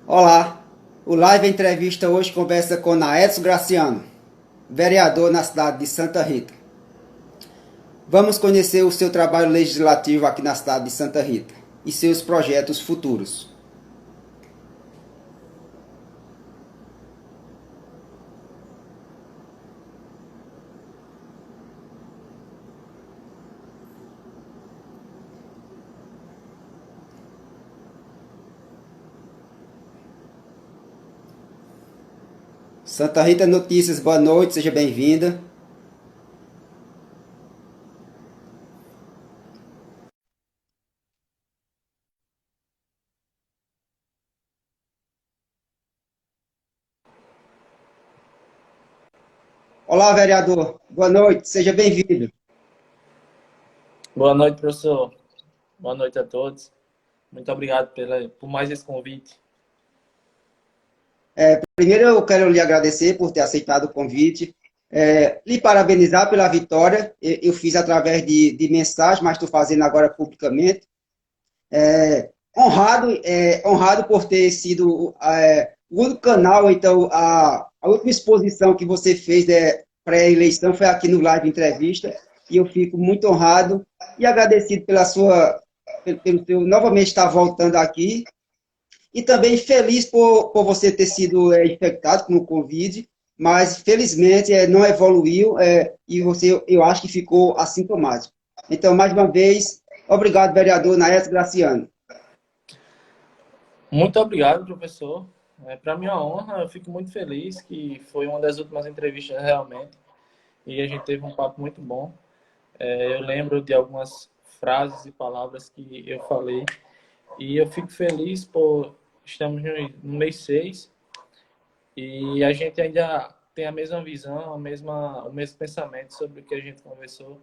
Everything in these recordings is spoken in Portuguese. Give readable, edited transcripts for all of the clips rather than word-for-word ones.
Olá, o Live Entrevista hoje conversa com Naeto Graciano, vereador na cidade de Santa Rita. Vamos conhecer o seu trabalho legislativo aqui na cidade de Santa Rita e seus projetos futuros. Santa Rita Notícias, boa noite, seja bem-vinda. Olá, vereador, boa noite, seja bem-vindo. Boa noite, professor. Boa noite a todos. Muito obrigado por mais esse convite. Primeiro eu quero lhe agradecer por ter aceitado o convite, lhe parabenizar pela vitória. Eu fiz através de mensagem, mas estou fazendo agora publicamente. Honrado por ter sido o único canal. Então, a última exposição que você fez pré-eleição foi aqui no Live Entrevista, e eu fico muito honrado e agradecido pelo seu novamente estar voltando aqui, e também feliz por você ter sido infectado com o Covid, mas felizmente não evoluiu, e você, eu acho que ficou assintomático. Então, mais uma vez, obrigado, vereador Naes Graciano. Muito obrigado, professor. Para mim é uma honra, eu fico muito feliz que foi uma das últimas entrevistas realmente e a gente teve um papo muito bom. Eu lembro de algumas frases e palavras que eu falei e eu fico feliz por estamos no mês 6 e a gente ainda tem a mesma visão, o mesmo pensamento sobre o que a gente conversou.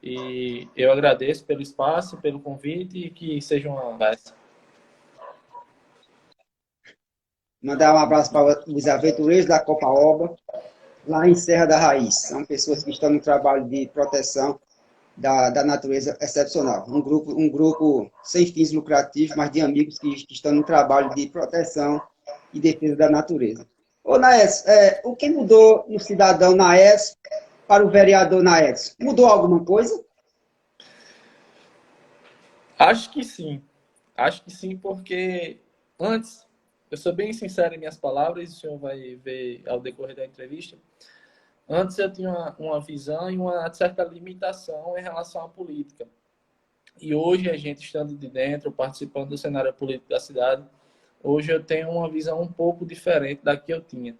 E eu agradeço pelo espaço, pelo convite e que seja uma conversa. Mandar um abraço para os aventureiros da Copa Oba, lá em Serra da Raiz. São pessoas que estão no trabalho de proteção da natureza excepcional. Um grupo sem fins lucrativos, mas de amigos que estão no trabalho de proteção e defesa da natureza. Ô, Naes, o que mudou no cidadão Naes para o vereador Naes? Mudou alguma coisa? Acho que sim. Acho que sim, porque antes, eu sou bem sincero em minhas palavras, o senhor vai ver ao decorrer da entrevista. Antes eu tinha uma visão e uma certa limitação em relação à política. E hoje, a gente estando de dentro, participando do cenário político da cidade, hoje eu tenho uma visão um pouco diferente da que eu tinha.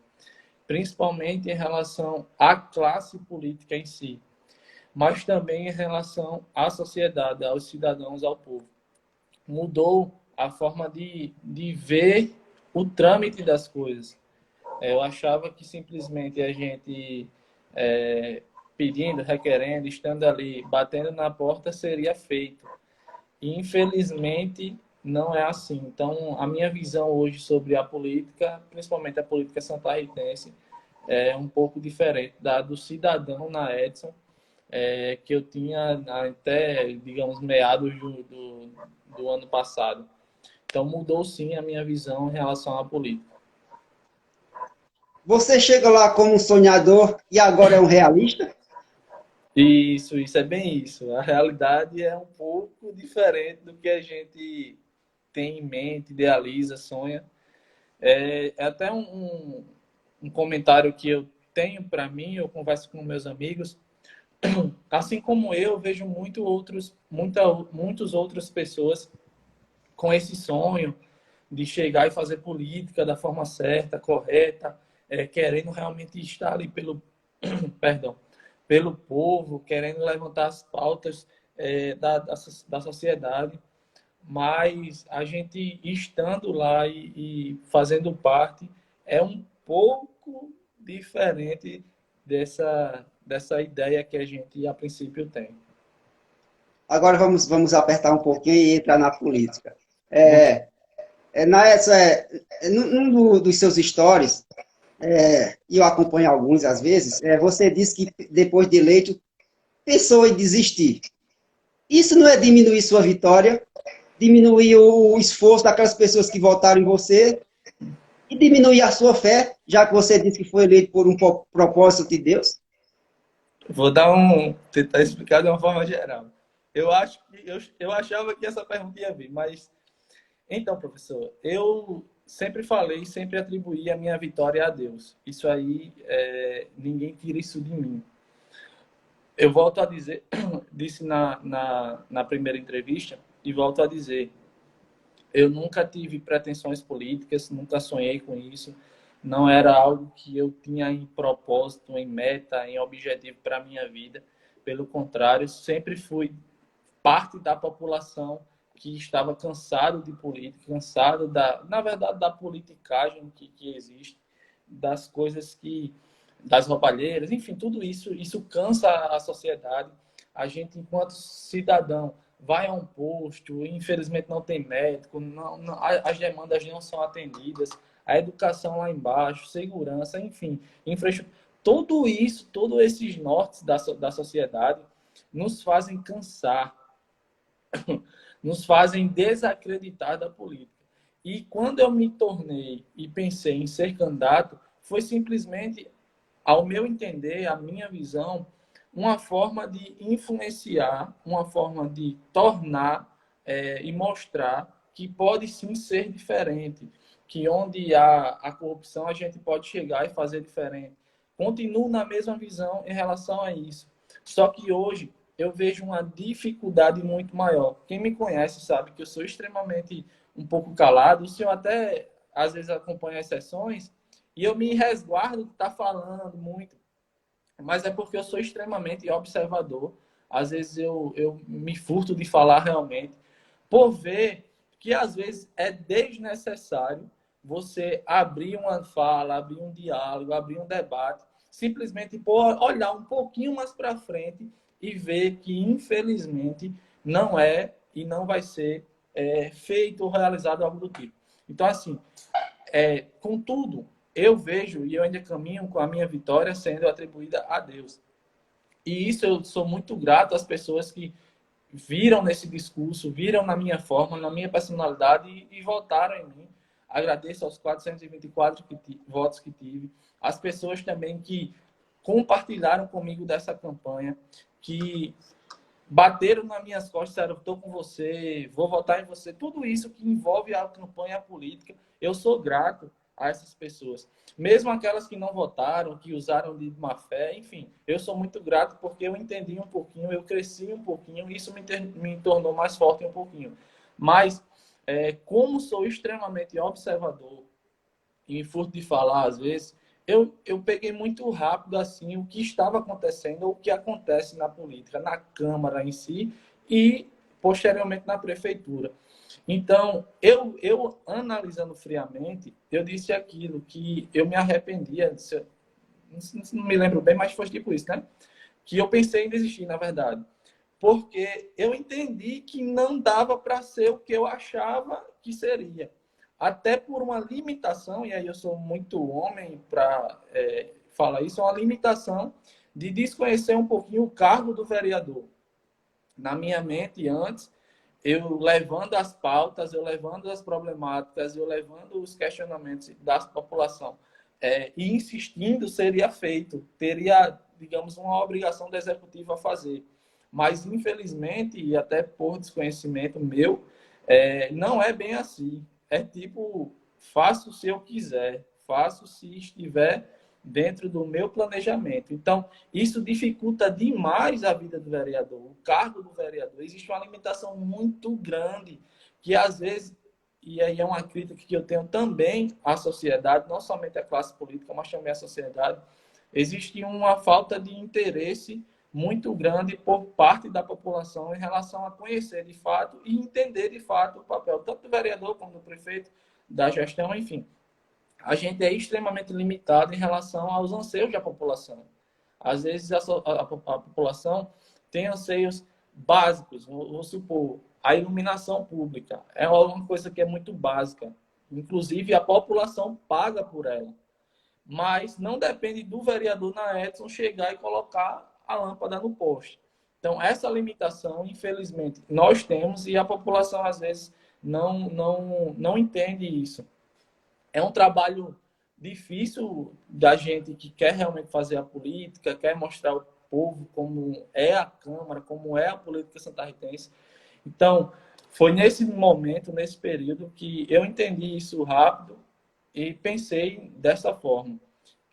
Principalmente em relação à classe política em si, mas também em relação à sociedade, aos cidadãos, ao povo. Mudou a forma de ver o trâmite das coisas. Eu achava que simplesmente a gente pedindo, requerendo, estando ali, batendo na porta, seria feito. E, infelizmente, não é assim. Então, a minha visão hoje sobre a política, principalmente a política santarritense, é um pouco diferente da do cidadão na Edson, que eu tinha até, digamos, meados do ano passado. Então, mudou sim a minha visão em relação à política. Você chega lá como um sonhador e agora é um realista? Isso é bem isso. A realidade é um pouco diferente do que a gente tem em mente, idealiza, sonha. É até um comentário que eu tenho para mim, eu converso com meus amigos. Assim como eu, vejo muitas outras pessoas com esse sonho de chegar e fazer política da forma certa, correta, querendo realmente estar ali perdão, pelo povo, querendo levantar as pautas da sociedade, mas a gente estando lá e fazendo parte é um pouco diferente dessa ideia que a gente a princípio tem. Agora vamos apertar um pouquinho e entrar na política. Muito. Num dos seus stories, e eu acompanho alguns às vezes, você disse que depois de eleito pensou em desistir. Isso não é diminuir sua vitória, diminuir o esforço daquelas pessoas que votaram em você, e diminuir a sua fé, já que você disse que foi eleito por um propósito de Deus? Vou tentar explicar de uma forma geral. Eu achava que essa pergunta ia vir, mas então, professor, eu sempre falei, sempre atribuí a minha vitória a Deus. Isso aí, ninguém tira isso de mim. Eu volto a dizer, disse na primeira entrevista, e volto a dizer, eu nunca tive pretensões políticas, nunca sonhei com isso. Não era algo que eu tinha em propósito, em meta, em objetivo para a minha vida. Pelo contrário, sempre fui parte da população que estava cansado de política, cansado na verdade, da politicagem que existe, das coisas das roubalheiras, enfim, tudo isso cansa a sociedade. A gente, enquanto cidadão, vai a um posto, infelizmente não tem médico, as demandas não são atendidas, a educação lá embaixo, segurança, enfim, infraestrutura. Tudo isso, todos esses nortes da sociedade nos fazem cansar, nos fazem desacreditar da política. E quando eu me tornei e pensei em ser candidato, foi simplesmente, ao meu entender, a minha visão, uma forma de influenciar, uma forma de tornar e mostrar que pode sim ser diferente, que onde há a corrupção a gente pode chegar e fazer diferente. Continuo na mesma visão em relação a isso. Só que hoje eu vejo uma dificuldade muito maior. Quem me conhece sabe que eu sou extremamente um pouco calado. O senhor até às vezes acompanha as sessões e eu me resguardo de estar falando muito, mas é porque eu sou extremamente observador. Às vezes eu me furto de falar realmente, por ver que às vezes é desnecessário você abrir uma fala, abrir um diálogo, abrir um debate, simplesmente por olhar um pouquinho mais para frente e ver que, infelizmente, não é e não vai ser feito ou realizado algo do tipo. Então, assim, contudo, eu vejo e eu ainda caminho com a minha vitória sendo atribuída a Deus. E isso eu sou muito grato às pessoas que viram nesse discurso, viram na minha forma, na minha personalidade e votaram em mim. Agradeço aos 424 votos que tive. As pessoas também que compartilharam comigo dessa campanha, que bateram nas minhas costas, disseram, estou com você, vou votar em você. Tudo isso que envolve a campanha política, eu sou grato a essas pessoas. Mesmo aquelas que não votaram, que usaram de má fé, enfim, eu sou muito grato porque eu entendi um pouquinho, eu cresci um pouquinho, e isso me tornou mais forte um pouquinho. Mas, como sou extremamente observador, e furto de falar às vezes, eu peguei muito rápido assim o que estava acontecendo ou o que acontece na política, na Câmara em si e posteriormente na prefeitura. Então, eu analisando friamente, eu disse aquilo que eu me arrependia, não me lembro bem, mas foi tipo isso, né? Que eu pensei em desistir, na verdade. Porque eu entendi que não dava para ser o que eu achava que seria. Até por uma limitação, e aí eu sou muito homem para falar isso, é uma limitação de desconhecer um pouquinho o cargo do vereador. Na minha mente, antes, eu levando as pautas, eu levando as problemáticas, eu levando os questionamentos da população e insistindo, seria feito, teria, digamos, uma obrigação do executivo a fazer. Mas, infelizmente, e até por desconhecimento meu, não é bem assim. É tipo, faço se eu quiser, faço se estiver dentro do meu planejamento. Então, isso dificulta demais a vida do vereador, o cargo do vereador. Existe uma limitação muito grande que, às vezes, e aí é uma crítica que eu tenho também à sociedade, não somente à classe política, mas também à sociedade, existe uma falta de interesse muito grande por parte da população em relação a conhecer de fato e entender de fato o papel tanto do vereador como do prefeito, da gestão, enfim. A gente é extremamente limitado em relação aos anseios da população. Às vezes a população tem anseios básicos, vou supor, a iluminação pública é uma coisa que é muito básica. Inclusive, a população paga por ela. Mas não depende do vereador na Edson chegar e colocar a lâmpada no poste. Então, essa limitação, infelizmente, nós temos e a população, às vezes, não entende isso. É um trabalho difícil da gente que quer realmente fazer a política, quer mostrar ao povo como é a Câmara, como é a política santarritense. Então, foi nesse momento, nesse período, que eu entendi isso rápido e pensei dessa forma,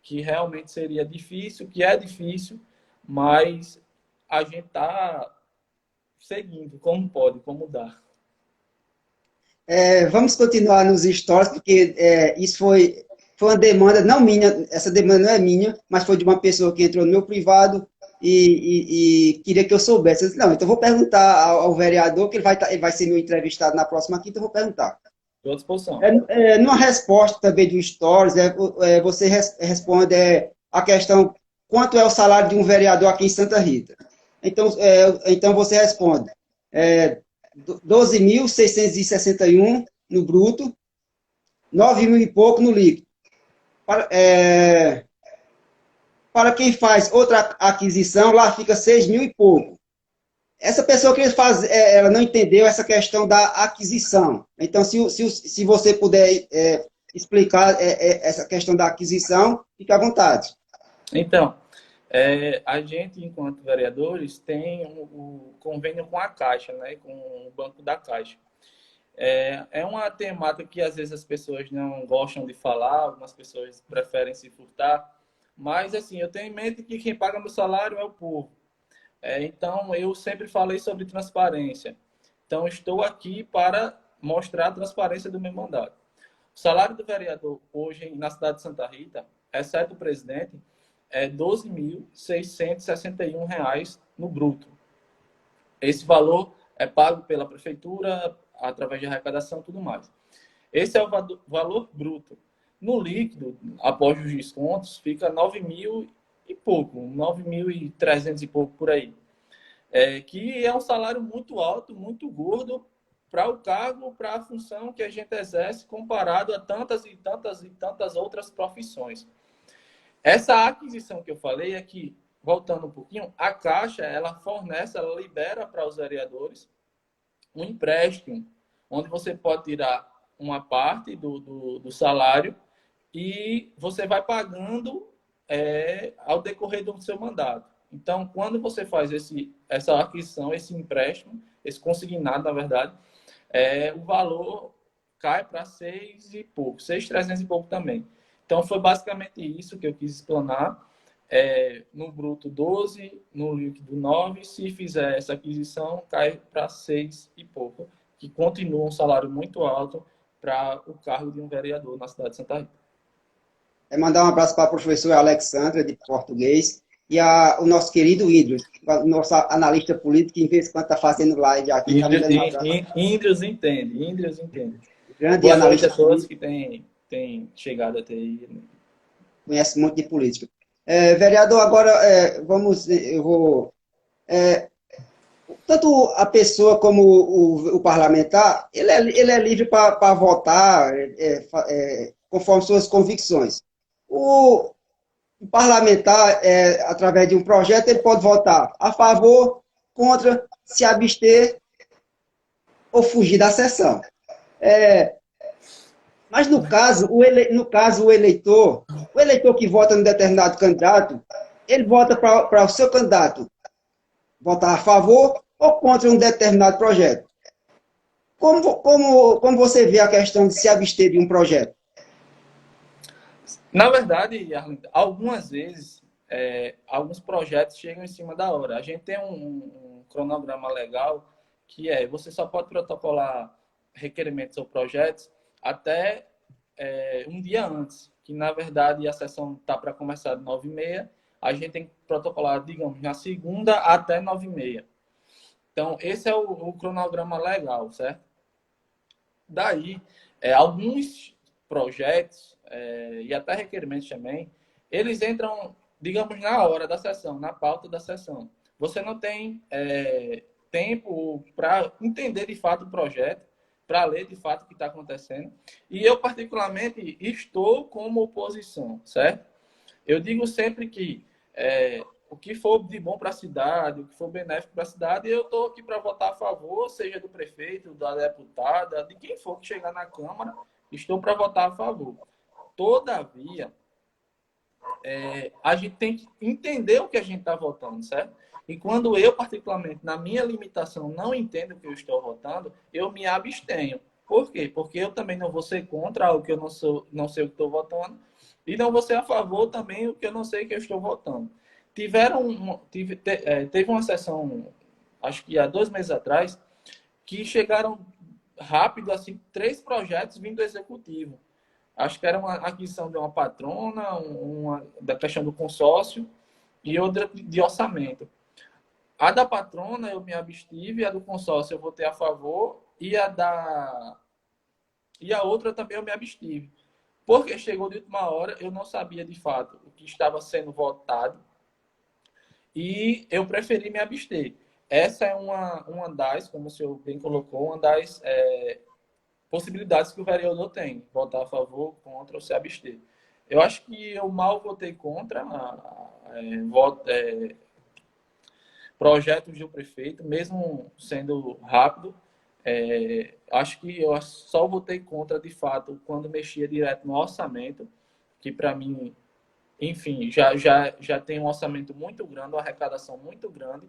que realmente seria difícil, que é difícil, mas a gente está seguindo como pode, como dá. Vamos continuar nos stories, porque isso foi uma demanda, não minha, essa demanda não é minha, mas foi de uma pessoa que entrou no meu privado e queria que eu soubesse. Eu disse, não, então eu vou perguntar ao vereador, que ele vai ser meu entrevistado na próxima quinta, eu vou perguntar. Estou à disposição. Numa resposta também do Stories, você responde a questão quanto é o salário de um vereador aqui em Santa Rita. Então você responde 12.661 no bruto, 9 mil e pouco no líquido. Para quem faz outra aquisição, lá fica 6 mil e pouco. Essa pessoa que faz, ela não entendeu essa questão da aquisição. Então, se você puder explicar essa questão da aquisição, fique à vontade. Então, a gente, enquanto vereadores, tem o convênio com a Caixa, né, com o Banco da Caixa. É uma temática que às vezes as pessoas não gostam de falar, algumas pessoas preferem se furtar, mas assim, eu tenho em mente que quem paga meu salário é o povo. Então, eu sempre falei sobre transparência. Então, estou aqui para mostrar a transparência do meu mandato. O salário do vereador hoje na cidade de Santa Rita, exceto o presidente, é R$ 12.661 no bruto. Esse valor é pago pela prefeitura, através de arrecadação e tudo mais. Esse é o valor bruto. No líquido, após os descontos, fica 9 mil e pouco, 9.300 e pouco por aí. Que é um salário muito alto, muito gordo para o cargo, para a função que a gente exerce comparado a tantas e tantas e tantas outras profissões. Essa aquisição que eu falei é que, voltando um pouquinho, a Caixa, ela fornece, ela libera para os vereadores um empréstimo, onde você pode tirar uma parte do salário e você vai pagando ao decorrer do seu mandato. Então, quando você faz essa aquisição, esse empréstimo, esse consignado, na verdade, o valor cai para 6 e pouco, 6.300 e pouco também. Então, foi basicamente isso que eu quis explanar. No bruto 12, no líquido 9. Se fizer essa aquisição, cai para 6 e pouco, que continua um salário muito alto para o cargo de um vereador na cidade de Santa Rita. Mandar um abraço para a professora Alexandra, de português, e o nosso querido Índrios, nosso analista político, que em vez em quando está fazendo live aqui. Tá Índrios entende, Índrios entende. Grande Boa noite analista a todos político. que têm chegado até aí. Conhece muito de política. Vereador, agora eu vou. Tanto a pessoa como o parlamentar, ele é livre para votar conforme suas convicções. O parlamentar, através de um projeto, ele pode votar a favor, contra, se abster ou fugir da sessão. Mas no caso, o eleitor que vota em determinado candidato, ele vota para o seu candidato votar a favor ou contra um determinado projeto. Como você vê a questão de se abster de um projeto? Na verdade, Arlindo, algumas vezes, alguns projetos chegam em cima da hora. A gente tem um cronograma legal que você só pode protocolar requerimentos ou projetos até um dia antes, que na verdade a sessão está para começar de 9h30, a gente tem que protocolar, digamos, na segunda até 9h30. Então, esse é o cronograma legal, certo? Daí, alguns projetos e até requerimentos também, eles entram, digamos, na hora da sessão, na pauta da sessão. Você não tem tempo para entender de fato o projeto, para ler de fato o que está acontecendo. E eu, particularmente, estou como oposição, certo? Eu digo sempre que o que for de bom para a cidade, o que for benéfico para a cidade, eu estou aqui para votar a favor, seja do prefeito, da deputada, de quem for que chegar na Câmara, estou para votar a favor. Todavia, a gente tem que entender o que a gente está votando, certo? E quando eu, particularmente, na minha limitação, não entendo o que eu estou votando, eu me abstenho. Por quê? Porque eu também não vou ser contra algo que eu não sei o que estou votando, e não vou ser a favor também o que eu não sei que eu estou votando. Teve uma sessão, acho que há 2 meses atrás, que chegaram rápido, assim, 3 projetos vindo do executivo. Acho que era uma aquisição de uma patrona, uma da questão do consórcio e outra de orçamento. A da patrona eu me abstive, a do consórcio eu votei a favor e a outra também eu me abstive. Porque chegou de última hora, eu não sabia de fato o que estava sendo votado e eu preferi me abster. Essa é uma das, como o senhor bem colocou, uma das possibilidades que o vereador tem, votar a favor, contra ou se abster. Eu acho que eu mal votei contra projetos do prefeito, mesmo sendo rápido. Acho que eu só votei contra, de fato, quando mexia direto no orçamento, que para mim, enfim, já tem um orçamento muito grande, uma arrecadação muito grande.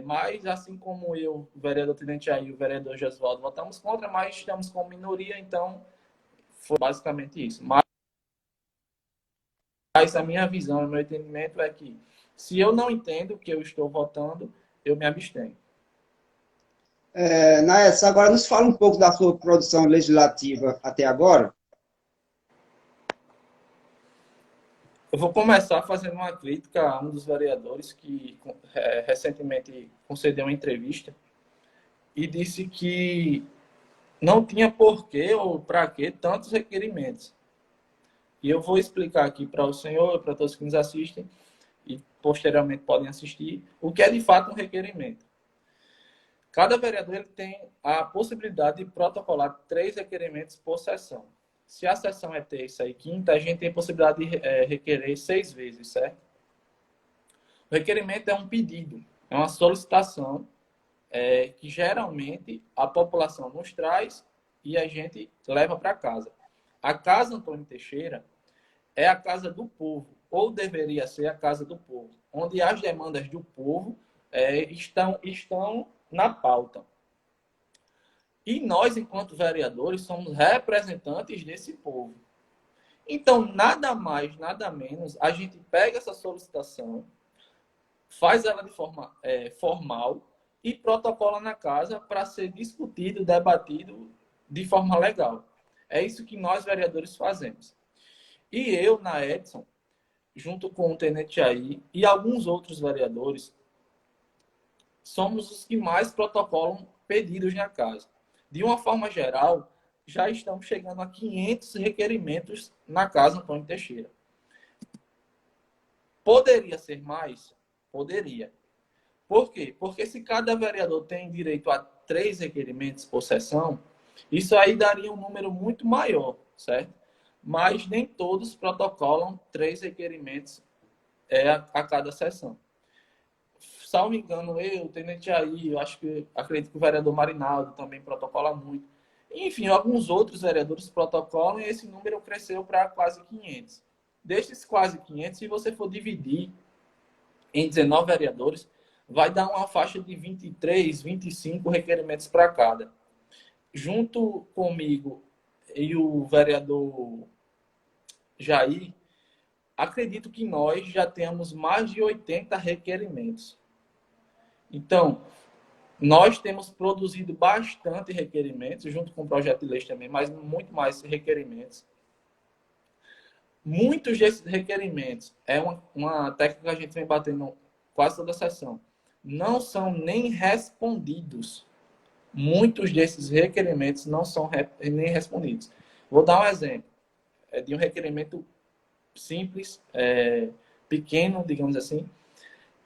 Mas, assim como eu, o vereador Tenente Jair e o vereador Josualdo votamos contra, mas estamos com minoria, então foi basicamente isso. Mas a minha visão, o meu entendimento é que se eu não entendo o que eu estou votando, eu me abstenho. Naessa, agora nos fala um pouco da sua produção legislativa até agora. Eu vou começar fazendo uma crítica a um dos vereadores que recentemente concedeu uma entrevista e disse que não tinha porquê ou para que tantos requerimentos. E eu vou explicar aqui para o senhor, para todos que nos assistem e posteriormente podem assistir, o que é de fato um requerimento. Cada vereador ele tem a possibilidade de protocolar 3 requerimentos por sessão. Se a sessão é terça e quinta, a gente tem a possibilidade de requerer 6 vezes, certo? O requerimento é um pedido, é uma solicitação que geralmente a população nos traz e a gente leva para casa. A Casa Antônio Teixeira é a casa do povo, ou deveria ser a casa do povo, onde as demandas do povo estão na pauta. E nós, enquanto vereadores, somos representantes desse povo. Então, nada mais, nada menos, a gente pega essa solicitação, faz ela de forma formal e protocola na casa para ser discutido, debatido de forma legal. É isso que nós, vereadores, fazemos. E eu, na Edson, junto com o Tenente Jair e alguns outros vereadores, somos os que mais protocolam pedidos na casa. De uma forma geral, já estamos chegando a 500 requerimentos na Casa Antônio Teixeira. Poderia ser mais? Poderia. Por quê? Porque se cada vereador tem direito a 3 requerimentos por sessão, isso aí daria um número muito maior, certo? Mas nem todos protocolam 3 requerimentos a cada sessão. Salvo engano, eu, Tenente Jair, acredito que o vereador Marinaldo também protocola muito. Enfim, alguns outros vereadores protocolam e esse número cresceu para quase 500. Destes quase 500, se você for dividir em 19 vereadores, vai dar uma faixa de 23, 25 requerimentos para cada. Junto comigo e o vereador Jair, acredito que nós já temos mais de 80 requerimentos. Então, nós temos produzido bastante requerimentos, junto com o projeto de lei também, mas muito mais requerimentos. Muitos desses requerimentos, uma técnica que a gente vem batendo quase toda a sessão, não são nem respondidos. Muitos desses requerimentos não são nem respondidos. Vou dar um exemplo de um requerimento simples, pequeno, digamos assim.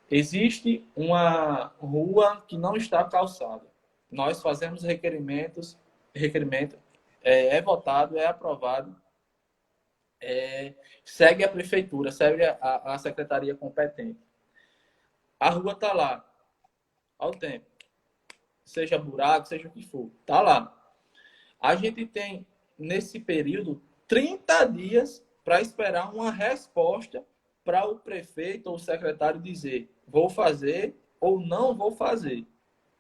Existe uma rua que não está calçada. Nós fazemos requerimento é votado, é aprovado, segue a prefeitura, segue a secretaria competente. A rua está lá, ao tempo. Seja buraco, seja o que for, está lá. A gente tem, nesse período, 30 dias para esperar uma resposta para o prefeito ou o secretário dizer vou fazer ou não vou fazer.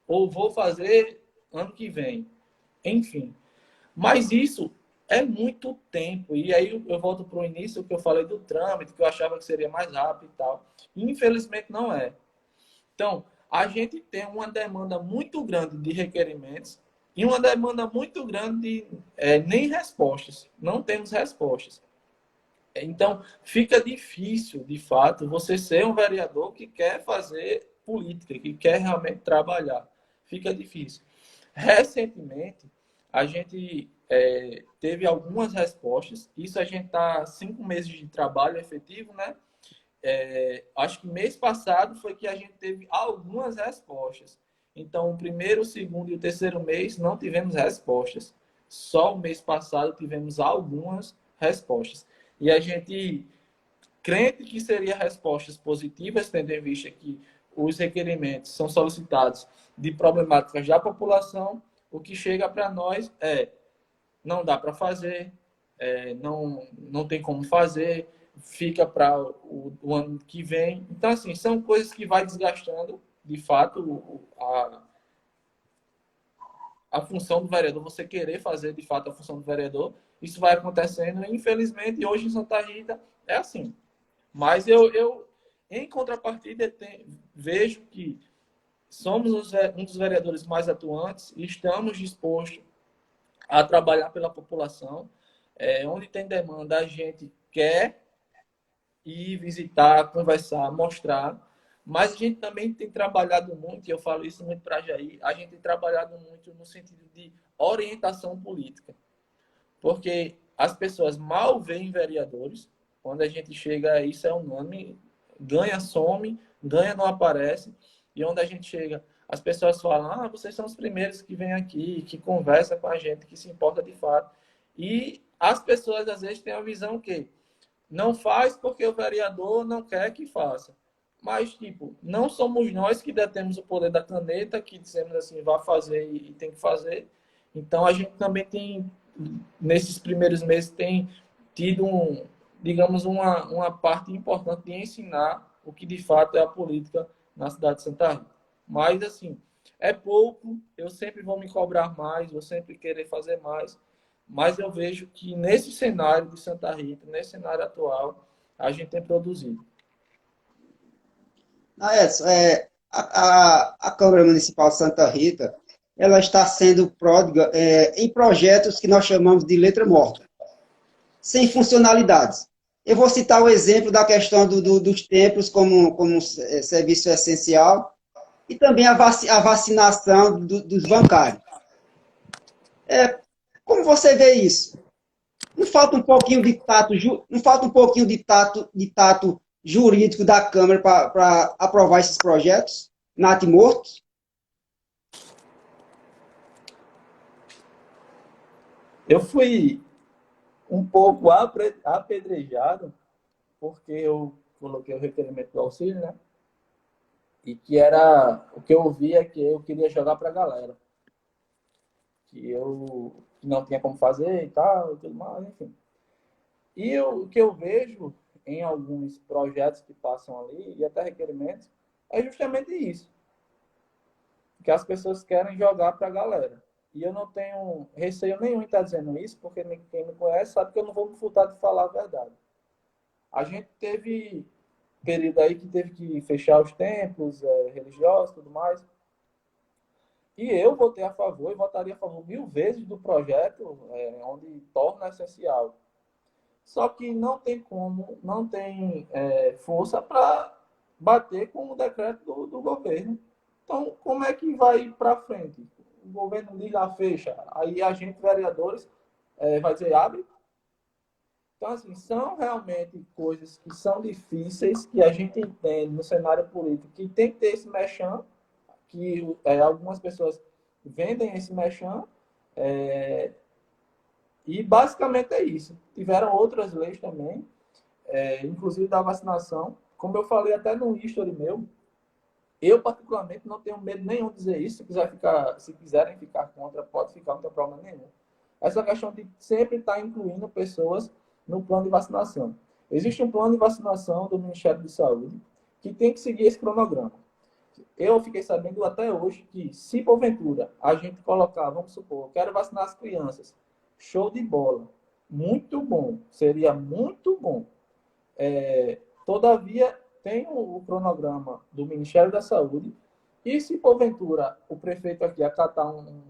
Ou vou fazer ano que vem. Enfim. Mas isso é muito tempo. E aí eu volto para o início que eu falei do trâmite, que eu achava que seria mais rápido e tal. Infelizmente não é. Então, a gente tem uma demanda muito grande de requerimentos e uma demanda muito grande de nem respostas. Não temos respostas. Então, fica difícil, de fato, você ser um vereador que quer fazer política, que quer realmente trabalhar. Fica difícil. Recentemente, a gente teve algumas respostas. Isso a gente está 5 meses de trabalho efetivo, né? Acho que mês passado foi que a gente teve algumas respostas. Então, o primeiro, o segundo e o terceiro mês não tivemos respostas. Só o mês passado tivemos algumas respostas. E a gente, crente que seria respostas positivas, tendo em vista que os requerimentos são solicitados de problemáticas da população, o que chega para nós não dá para fazer, não tem como fazer, fica para o ano que vem. Então, assim, são coisas que vai desgastando, de fato, a função do vereador, você querer fazer, de fato, a função do vereador. Isso vai acontecendo, infelizmente, hoje em Santa Rita é assim. Mas eu em contrapartida, vejo que somos um dos vereadores mais atuantes e estamos dispostos a trabalhar pela população. Onde tem demanda, a gente quer ir visitar, conversar, mostrar. Mas a gente também tem trabalhado muito, e eu falo isso muito para a Jair, a gente tem trabalhado muito no sentido de orientação política. Porque as pessoas mal veem vereadores, quando a gente chega, isso é unânime, ganha, some, ganha, não aparece, e onde a gente chega, as pessoas falam, vocês são os primeiros que vêm aqui, que conversam com a gente, que se importa de fato. E as pessoas, às vezes, têm a visão que não faz porque o vereador não quer que faça. Mas, tipo, não somos nós que detemos o poder da caneta, que dizemos assim, vá fazer e tem que fazer. Então, a gente também tem, nesses primeiros meses, tem tido, digamos, uma parte importante de ensinar o que, de fato, é a política na cidade de Santa Rita. Mas, assim, é pouco, eu sempre vou me cobrar mais, vou sempre querer fazer mais, mas eu vejo que nesse cenário de Santa Rita, nesse cenário atual, a gente tem produzido. Edson, a Câmara Municipal de Santa Rita, ela está sendo pródiga em projetos que nós chamamos de letra morta, sem funcionalidades. Eu vou citar o exemplo da questão dos templos como serviço essencial e também a vacinação dos bancários. Como você vê isso? Não falta um pouquinho de tato, não falta um pouquinho de tato jurídico da Câmara para aprovar esses projetos? Nath mortos? Eu fui um pouco apedrejado porque eu coloquei o requerimento do auxílio, né? E que era o que eu ouvia que eu queria jogar para a galera. Que eu não tinha como fazer e tal, e tudo mais, enfim. E o que eu vejo em alguns projetos que passam ali, e até requerimentos, é justamente isso. Que as pessoas querem jogar para a galera. E eu não tenho receio nenhum em estar dizendo isso, porque quem me conhece sabe que eu não vou me furtar de falar a verdade. A gente teve período aí que teve que fechar os templos religiosos e tudo mais. E eu votei a favor e votaria a favor 1000 vezes do projeto, onde torna essencial. Só que não tem como, não tem força para bater com o decreto do governo. Então, como é que vai para frente? O governo diz, fecha. Aí a gente, vereadores, vai dizer, abre. Então, assim, são realmente coisas que são difíceis, que a gente entende no cenário político, que tem que ter esse mexão, que algumas pessoas vendem esse mexão, e basicamente é isso. Tiveram outras leis também, inclusive da vacinação. Como eu falei até no history meu, eu particularmente não tenho medo nenhum de dizer isso. Se quiserem ficar contra, pode ficar, não tem problema nenhum. essa questão de sempre estar incluindo pessoas no plano de vacinação. Existe um plano de vacinação do Ministério da Saúde que tem que seguir esse cronograma. Eu fiquei sabendo até hoje que, se porventura a gente colocar, vamos supor, eu quero vacinar as crianças, show de bola, muito bom, seria muito bom. Todavia, tem o cronograma do Ministério da Saúde e, se porventura o prefeito aqui acatar um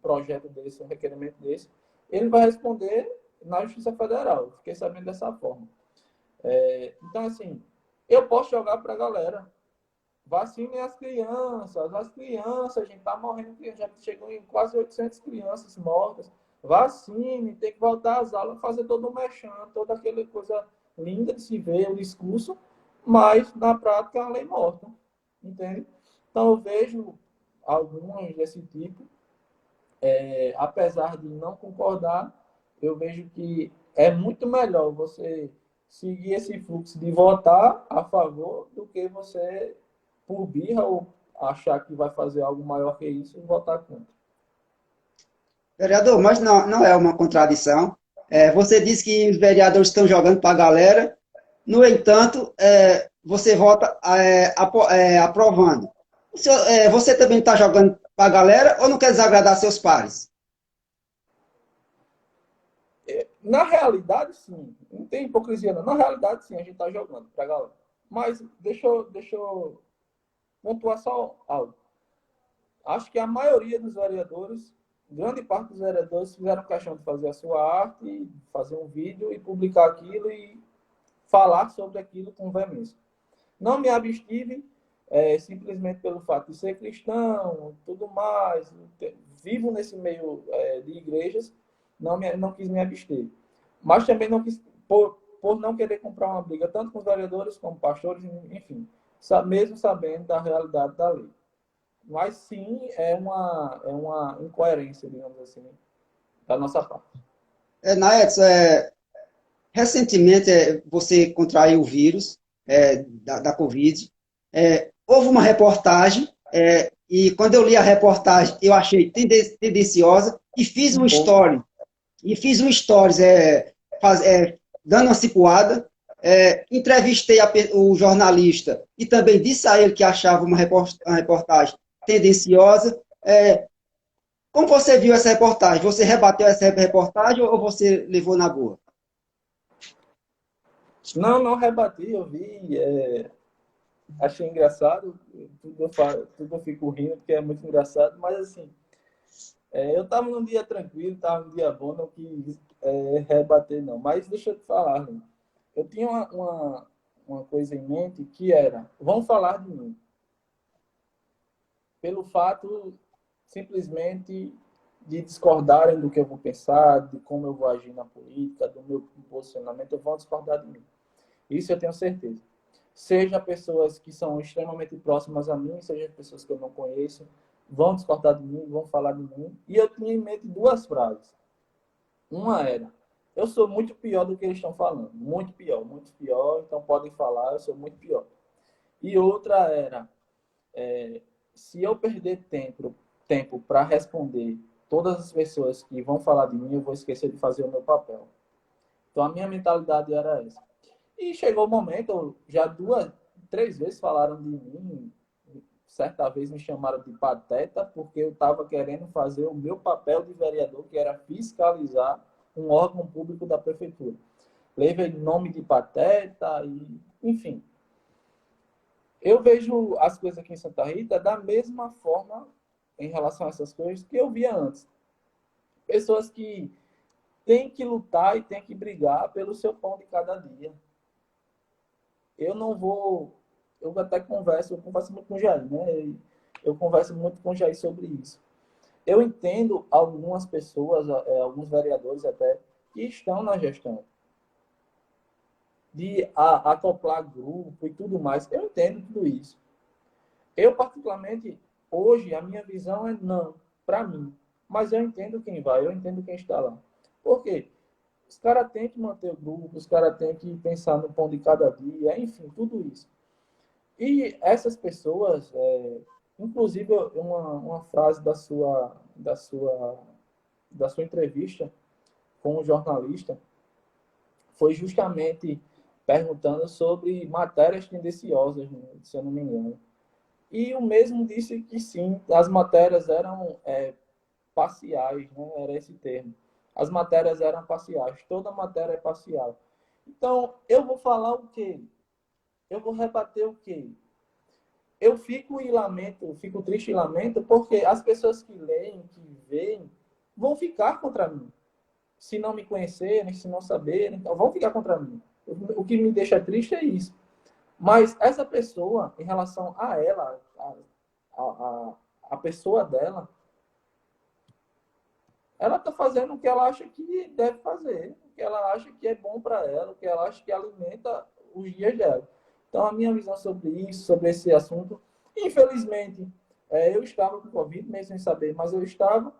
projeto desse, um requerimento desse, ele vai responder na Justiça Federal. Eu fiquei sabendo dessa forma. Então, assim, eu posso jogar para a galera. Vacinem as crianças, a gente está morrendo, já chegou em quase 800 crianças mortas. Vacine, tem que voltar às aulas, fazer todo o mexão, toda aquela coisa linda de se ver, o discurso, mas na prática é uma lei morta, entende? Então eu vejo algumas desse tipo, apesar de não concordar, eu vejo que é muito melhor você seguir esse fluxo de votar a favor do que você por birra ou achar que vai fazer algo maior que isso e votar contra. Vereador, mas não é uma contradição. Você disse que os vereadores estão jogando para a galera, no entanto, você vota aprovando. Você também está jogando para a galera ou não quer desagradar seus pares? Na realidade, sim. Não tem hipocrisia, não. Na realidade, sim, a gente está jogando para a galera. Mas deixa eu pontuar só algo. Acho que a maioria dos vereadores, grande parte dos vereadores, fizeram questão de fazer a sua arte, fazer um vídeo e publicar aquilo e falar sobre aquilo com veemência. Não me abstive simplesmente pelo fato de ser cristão, tudo mais, vivo nesse meio de igrejas, não quis me abster. Mas também não quis, por não querer comprar uma briga, tanto com os vereadores como pastores, enfim, mesmo sabendo da realidade da lei. Mas sim, é uma incoerência, digamos assim, da nossa parte. Edson, recentemente você contraiu o vírus da Covid. Houve uma reportagem, e quando eu li a reportagem, eu achei tendenciosa e fiz um story. E fiz um stories dando uma cipuada. Entrevistei o jornalista e também disse a ele que achava uma reportagem tendenciosa. Como você viu essa reportagem? Você rebateu essa reportagem ou você levou na boa? Não rebati, eu vi, achei engraçado, tudo eu fico rindo porque é muito engraçado, mas assim, eu estava num dia tranquilo, estava num dia bom, não quis rebater não, mas deixa eu te falar, né? Eu tinha uma coisa em mente que era, vão falar de mim, pelo fato simplesmente de discordarem do que eu vou pensar, de como eu vou agir na política, do meu posicionamento, vão discordar de mim. Isso eu tenho certeza. Seja pessoas que são extremamente próximas a mim, seja pessoas que eu não conheço, vão discordar de mim, vão falar de mim. E eu tinha em mente duas frases. Uma era, eu sou muito pior do que eles estão falando. Muito pior, então podem falar, eu sou muito pior. E outra era, se eu perder tempo para responder todas as pessoas que vão falar de mim, eu vou esquecer de fazer o meu papel. Então a minha mentalidade era essa. E chegou o momento, já 3 vezes falaram de mim, certa vez me chamaram de pateta, porque eu estava querendo fazer o meu papel de vereador, que era fiscalizar um órgão público da prefeitura. Levei nome de pateta, enfim. Eu vejo as coisas aqui em Santa Rita da mesma forma em relação a essas coisas que eu via antes. Pessoas que têm que lutar e têm que brigar pelo seu pão de cada dia. Eu não vou... eu converso muito com o Jair, né? Eu converso muito com o Jair sobre isso. Eu entendo algumas pessoas, alguns vereadores até, que estão na gestão, de acoplar grupo e tudo mais. Eu entendo tudo isso. Eu, particularmente, hoje, a minha visão é não, para mim. Mas eu entendo quem vai, eu entendo quem está lá. Por quê? Os caras têm que manter o grupo, os caras têm que pensar no pão de cada dia, enfim, tudo isso. E essas pessoas, inclusive uma frase da sua da sua entrevista com o jornalista foi justamente perguntando sobre matérias tendenciosas, né, se eu não me engano. E o mesmo disse que sim, as matérias eram parciais, né? Era esse termo. As matérias eram parciais, toda matéria é parcial. Então, eu vou falar o quê? Eu vou rebater o quê? Eu fico e lamento, eu fico triste e lamento, porque as pessoas que leem, que veem, vão ficar contra mim. Se não me conhecerem, se não saberem, então vão ficar contra mim. O que me deixa triste é isso. Mas essa pessoa, em relação a ela, a pessoa dela, ela está fazendo o que ela acha que deve fazer, o que ela acha que é bom para ela, o que ela acha que alimenta os dias dela. Então, a minha visão sobre isso, sobre esse assunto, infelizmente, eu estava com Covid, mesmo sem saber, mas eu estava.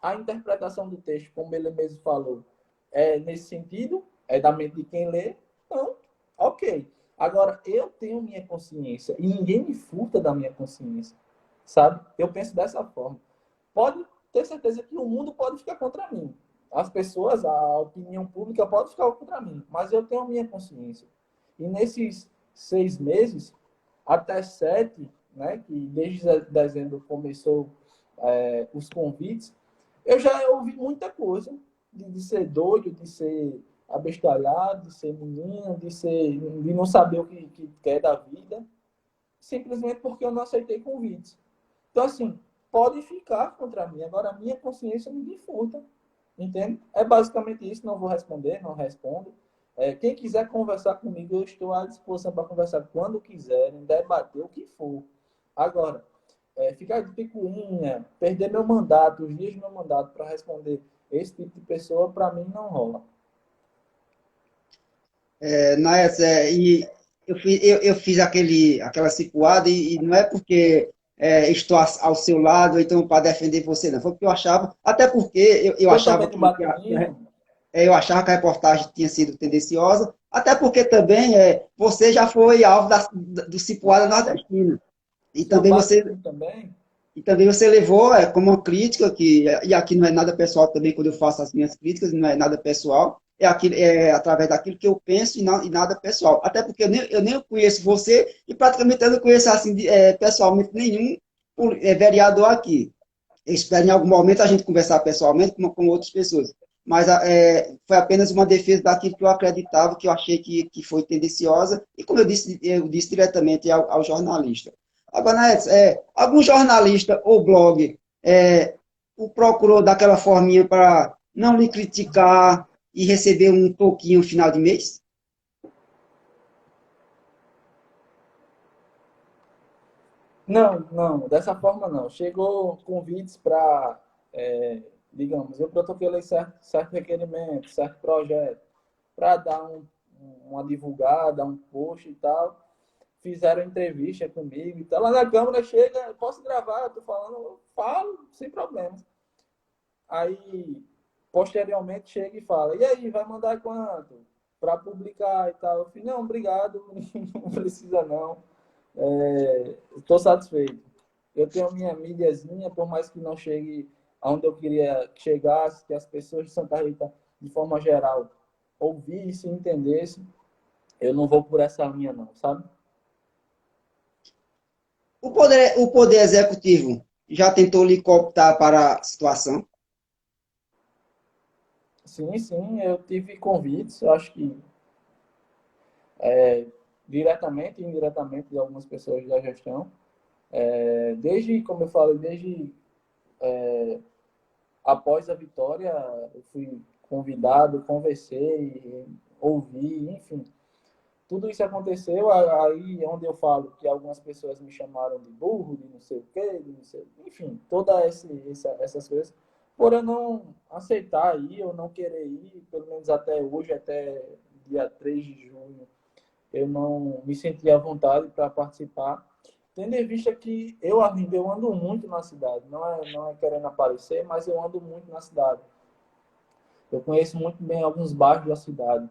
A interpretação do texto, como ele mesmo falou, é nesse sentido, é da mente de quem lê, então, ok. Agora, eu tenho minha consciência e ninguém me furta da minha consciência, sabe? Eu penso dessa forma. Pode ter certeza que o mundo pode ficar contra mim. As pessoas, a opinião pública pode ficar contra mim, mas eu tenho minha consciência. E nesses 6 meses, até 7, né, que desde dezembro começou os convites, eu já ouvi muita coisa de ser doido, de ser abestalhado, de ser menino, de não saber o que quer da vida, simplesmente porque eu não aceitei convites. Então, assim, pode ficar contra mim. Agora, a minha consciência me bifurta. Entende? É basicamente isso. Não vou responder, não respondo. Quem quiser conversar comigo, eu estou à disposição para conversar quando quiserem, debater o que for. Agora, ficar de picuinha, perder meu mandato, os dias do meu mandato para responder esse tipo de pessoa, para mim não rola. Naes, e eu fiz aquela cipuada e não é porque estou ao seu lado, então para defender você, não. Foi porque eu achava, até porque eu Eu também achava não bato nisso. eu achava que a reportagem tinha sido tendenciosa, até porque também você já foi alvo do cipuada É, nordestina. E se eu também bato em você mim também, E também você levou como uma crítica, e aqui não é nada pessoal também, quando eu faço as minhas críticas, não é nada pessoal, é através daquilo que eu penso e nada pessoal. Até porque eu nem conheço você e praticamente eu não conheço assim, pessoalmente nenhum vereador aqui. Eu espero em algum momento a gente conversar pessoalmente com outras pessoas. Mas foi apenas uma defesa daquilo que eu acreditava, que eu achei que foi tendenciosa, e como eu disse diretamente ao jornalista. Agora, Naeth, algum jornalista ou blog o procurou daquela forminha para não lhe criticar e receber um pouquinho no final de mês? não, não, dessa forma não. Chegou convites para, digamos, eu protocolei certo requerimento, certo projeto, para dar uma divulgada, um post e tal. Fizeram entrevista comigo e tal. Lá na Câmara chega, posso gravar, eu tô falando, eu falo, sem problemas. Aí, posteriormente, chega e fala, e aí, vai mandar quanto? Para publicar e tal. Eu falei, não, obrigado, não precisa não. Estou satisfeito. Eu tenho minha mídiazinha, por mais que não chegue aonde eu queria que chegasse, que as pessoas de Santa Rita, de forma geral, ouvissem, entendessem, eu não vou por essa linha não, sabe? O poder executivo já tentou lhe cooptar para a situação? Sim, sim, eu tive convites, eu acho que diretamente e indiretamente de algumas pessoas da gestão. Desde, como eu falei, desde após a vitória, eu fui convidado, conversei, ouvi, enfim. Tudo isso aconteceu, aí onde eu falo que algumas pessoas me chamaram de burro, de não sei o quê, de não sei, enfim, todas essas coisas, por eu não aceitar ir, eu não querer ir, pelo menos até hoje, até dia 3 de junho, eu não me senti à vontade para participar, tendo em vista que eu ando muito na cidade, não é querendo aparecer, mas eu ando muito na cidade. Eu conheço muito bem alguns bairros da cidade,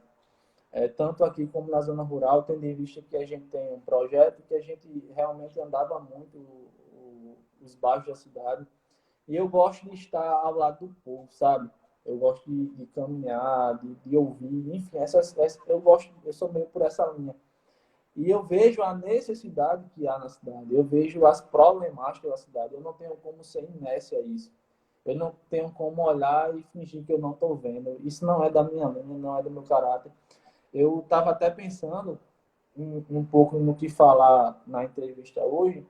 tanto aqui como na zona rural, tendo em vista que a gente tem um projeto que a gente realmente andava muito os bairros da cidade. E eu gosto de estar ao lado do povo, sabe? Eu gosto de caminhar, de ouvir, enfim, eu sou meio por essa linha. E eu vejo a necessidade que há na cidade, eu vejo as problemáticas da cidade. Eu não tenho como ser inércia a isso. Eu não tenho como olhar e fingir que eu não estou vendo. Isso não é da minha linha, não é do meu caráter. Eu estava até pensando um pouco no que falar na entrevista hoje,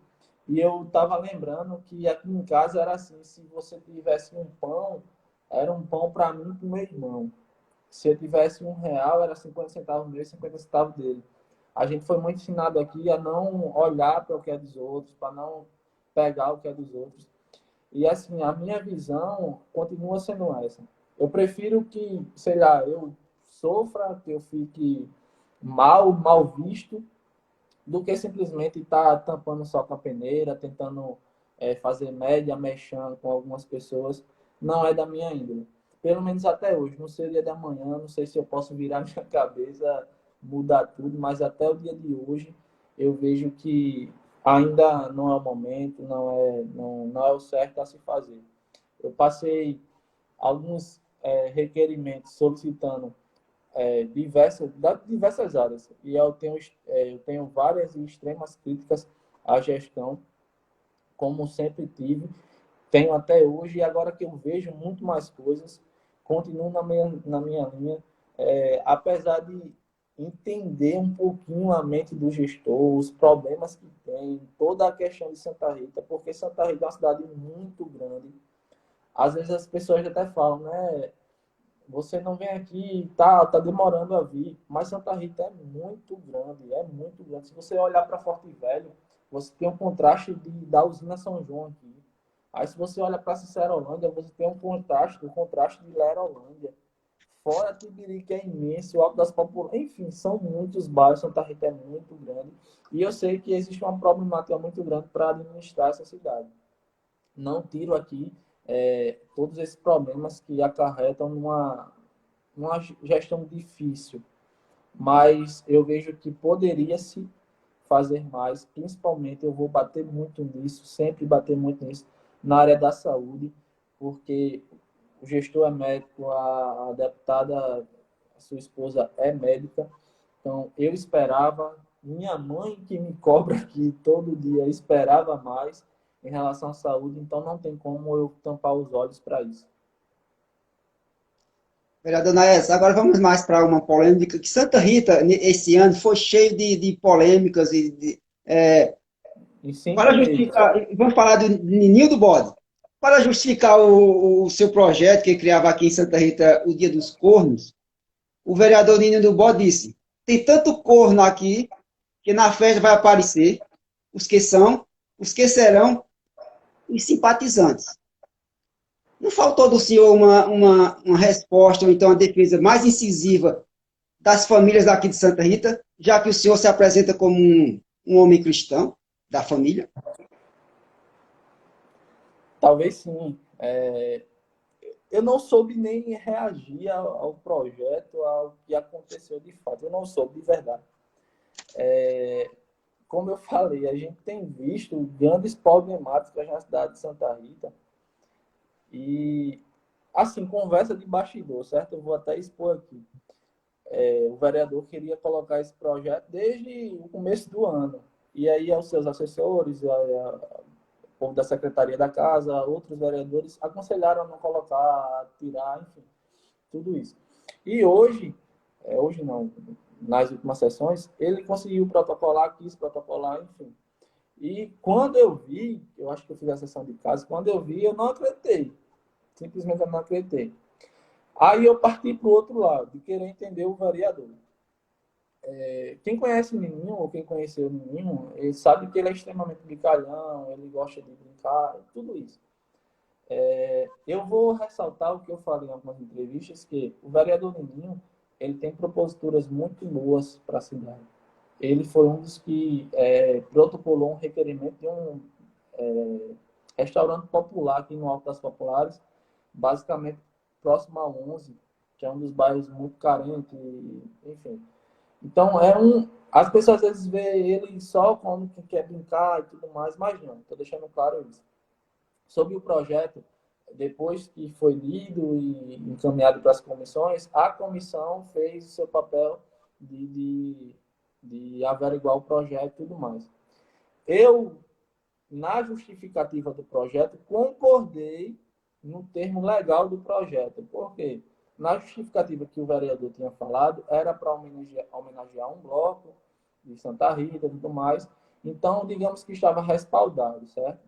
e eu estava lembrando que aqui em casa era assim, se você tivesse um pão, era um pão para mim e para o meu irmão. Se eu tivesse R$ 1, era 50 centavos meu e 50 centavos dele. A gente foi muito ensinado aqui a não olhar para o que é dos outros, para não pegar o que é dos outros. E assim, a minha visão continua sendo essa. Eu prefiro que, sei lá, eu sofra, que eu fique mal visto, do que simplesmente estar tampando só com a peneira, tentando fazer média, mexendo com algumas pessoas. Não é da minha índole. Pelo menos até hoje. Não sei o dia da manhã, não sei se eu posso virar minha cabeça, mudar tudo, mas até o dia de hoje eu vejo que ainda não é o momento, não é o certo a se fazer. Eu passei alguns requerimentos solicitando diversas áreas. E eu tenho várias e extremas críticas à gestão, como sempre tive, tenho até hoje, e agora que eu vejo muito mais coisas, continuo na minha linha, apesar de entender um pouquinho a mente do gestor, os problemas que tem, toda a questão de Santa Rita, porque Santa Rita é uma cidade muito grande. Às vezes as pessoas até falam, né? Você não vem aqui, tá demorando a vir. Mas Santa Rita é muito grande, é muito grande. Se você olhar para Forte Velho, você tem um contraste da usina São João aqui. Aí se você olha para Cicerolândia, você tem o contraste de Lerolândia. Fora Tibiri, que é imenso, o Alto das Populares, enfim, são muitos bairros, Santa Rita é muito grande. E eu sei que existe uma problemática muito grande para administrar essa cidade. Não tiro aqui todos esses problemas que acarretam numa gestão difícil, mas eu vejo que poderia se fazer mais, principalmente eu vou bater muito nisso, sempre bater muito nisso, na área da saúde, porque o gestor é médico, a deputada, a sua esposa é médica, então eu esperava, minha mãe que me cobra aqui todo dia, esperava mais em relação à saúde, então não tem como eu tampar os olhos para isso. Vereador Naes, agora vamos mais para uma polêmica, que Santa Rita, esse ano, foi cheio de polêmicas Em 5 meses. para justificar, vamos falar do Nininho do Bode. Para justificar o seu projeto que ele criava aqui em Santa Rita, o Dia dos Cornos, o vereador Nininho do Bode disse: tem tanto corno aqui que na festa vai aparecer os que são, os que serão os simpatizantes. Não faltou do senhor uma resposta, ou então uma defesa mais incisiva das famílias daqui de Santa Rita, já que o senhor se apresenta como um homem cristão da família? Talvez sim. Eu não soube nem reagir ao projeto, ao que aconteceu de fato. Eu não soube de verdade. Como eu falei, a gente tem visto grandes problemáticas na cidade de Santa Rita. E, assim, conversa de bastidor, certo? Eu vou até expor aqui. O vereador queria colocar esse projeto desde o começo do ano. E aí, aos seus assessores, o povo da Secretaria da Casa, outros vereadores aconselharam a não colocar, a tirar, enfim, tudo isso. E hoje não, nas últimas sessões, ele conseguiu protocolar, quis protocolar, enfim. E quando eu vi, eu acho que eu fiz a sessão de casa, quando eu vi, eu não acreditei. Simplesmente eu não acreditei. Aí eu parti para o outro lado, de querer entender o vereador. Quem conhece o Nininho, ou quem conheceu o Nininho, ele sabe que ele é extremamente brincalhão, ele gosta de brincar, tudo isso. Eu vou ressaltar o que eu falei em algumas entrevistas, que o vereador Nininho, ele tem proposituras muito boas para a cidade. Ele foi um dos que protocolou um requerimento de um restaurante popular aqui no Alto das Populares, basicamente próximo a 11, que é um dos bairros muito carentes, enfim. Então, as pessoas às vezes veem ele só como que quer brincar e tudo mais, mas não, estou deixando claro isso. Sobre o projeto, depois que foi lido e encaminhado para as comissões, a comissão fez o seu papel de averiguar o projeto e tudo mais. Eu, na justificativa do projeto, concordei no termo legal do projeto. Por quê? Na justificativa que o vereador tinha falado, era para homenagear um bloco de Santa Rita e tudo mais. Então, digamos que estava respaldado, certo?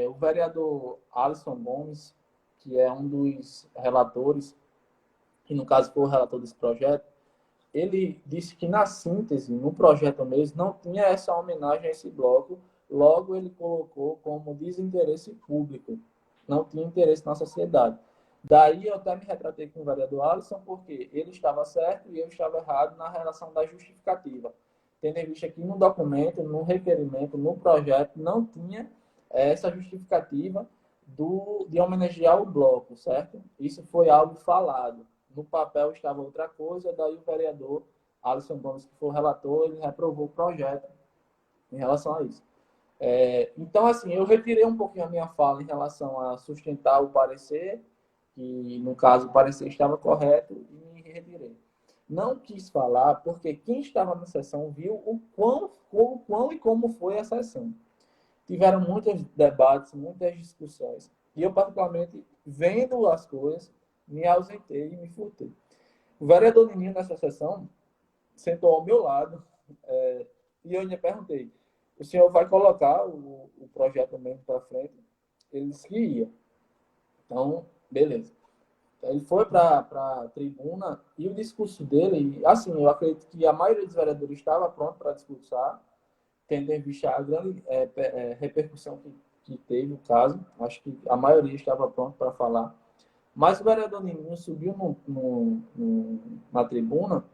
O vereador Alisson Gomes, que é um dos relatores, que no caso foi o relator desse projeto, ele disse que na síntese, no projeto mesmo, não tinha essa homenagem a esse bloco, logo ele colocou como desinteresse público, não tinha interesse na sociedade. Daí eu até me retratei com o vereador Alisson, porque ele estava certo e eu estava errado na relação da justificativa. Tendo em vista que no documento, no requerimento, no projeto, não tinha essa justificativa de homenagear o bloco, certo? Isso foi algo falado. No papel estava outra coisa, daí o vereador Alisson Gomes, que foi o relator, ele reprovou o projeto em relação a isso. Então, assim, eu retirei um pouquinho a minha fala em relação a sustentar o parecer, que no caso o parecer estava correto, e me retirei. Não quis falar, porque quem estava na sessão viu o quão e como foi a sessão. Tiveram muitos debates, muitas discussões. E eu, particularmente, vendo as coisas, me ausentei e me furtei. O vereador Nininho, nessa sessão, sentou ao meu lado e eu lhe perguntei, o senhor vai colocar o projeto mesmo para frente? Ele disse que ia. Então, beleza. Ele foi para a tribuna e o discurso dele, assim, eu acredito que a maioria dos vereadores estava pronto para discursar, tendo em vista a grande repercussão que teve o caso. Acho que a maioria estava pronto para falar. Mas o vereador Nininho subiu na tribuna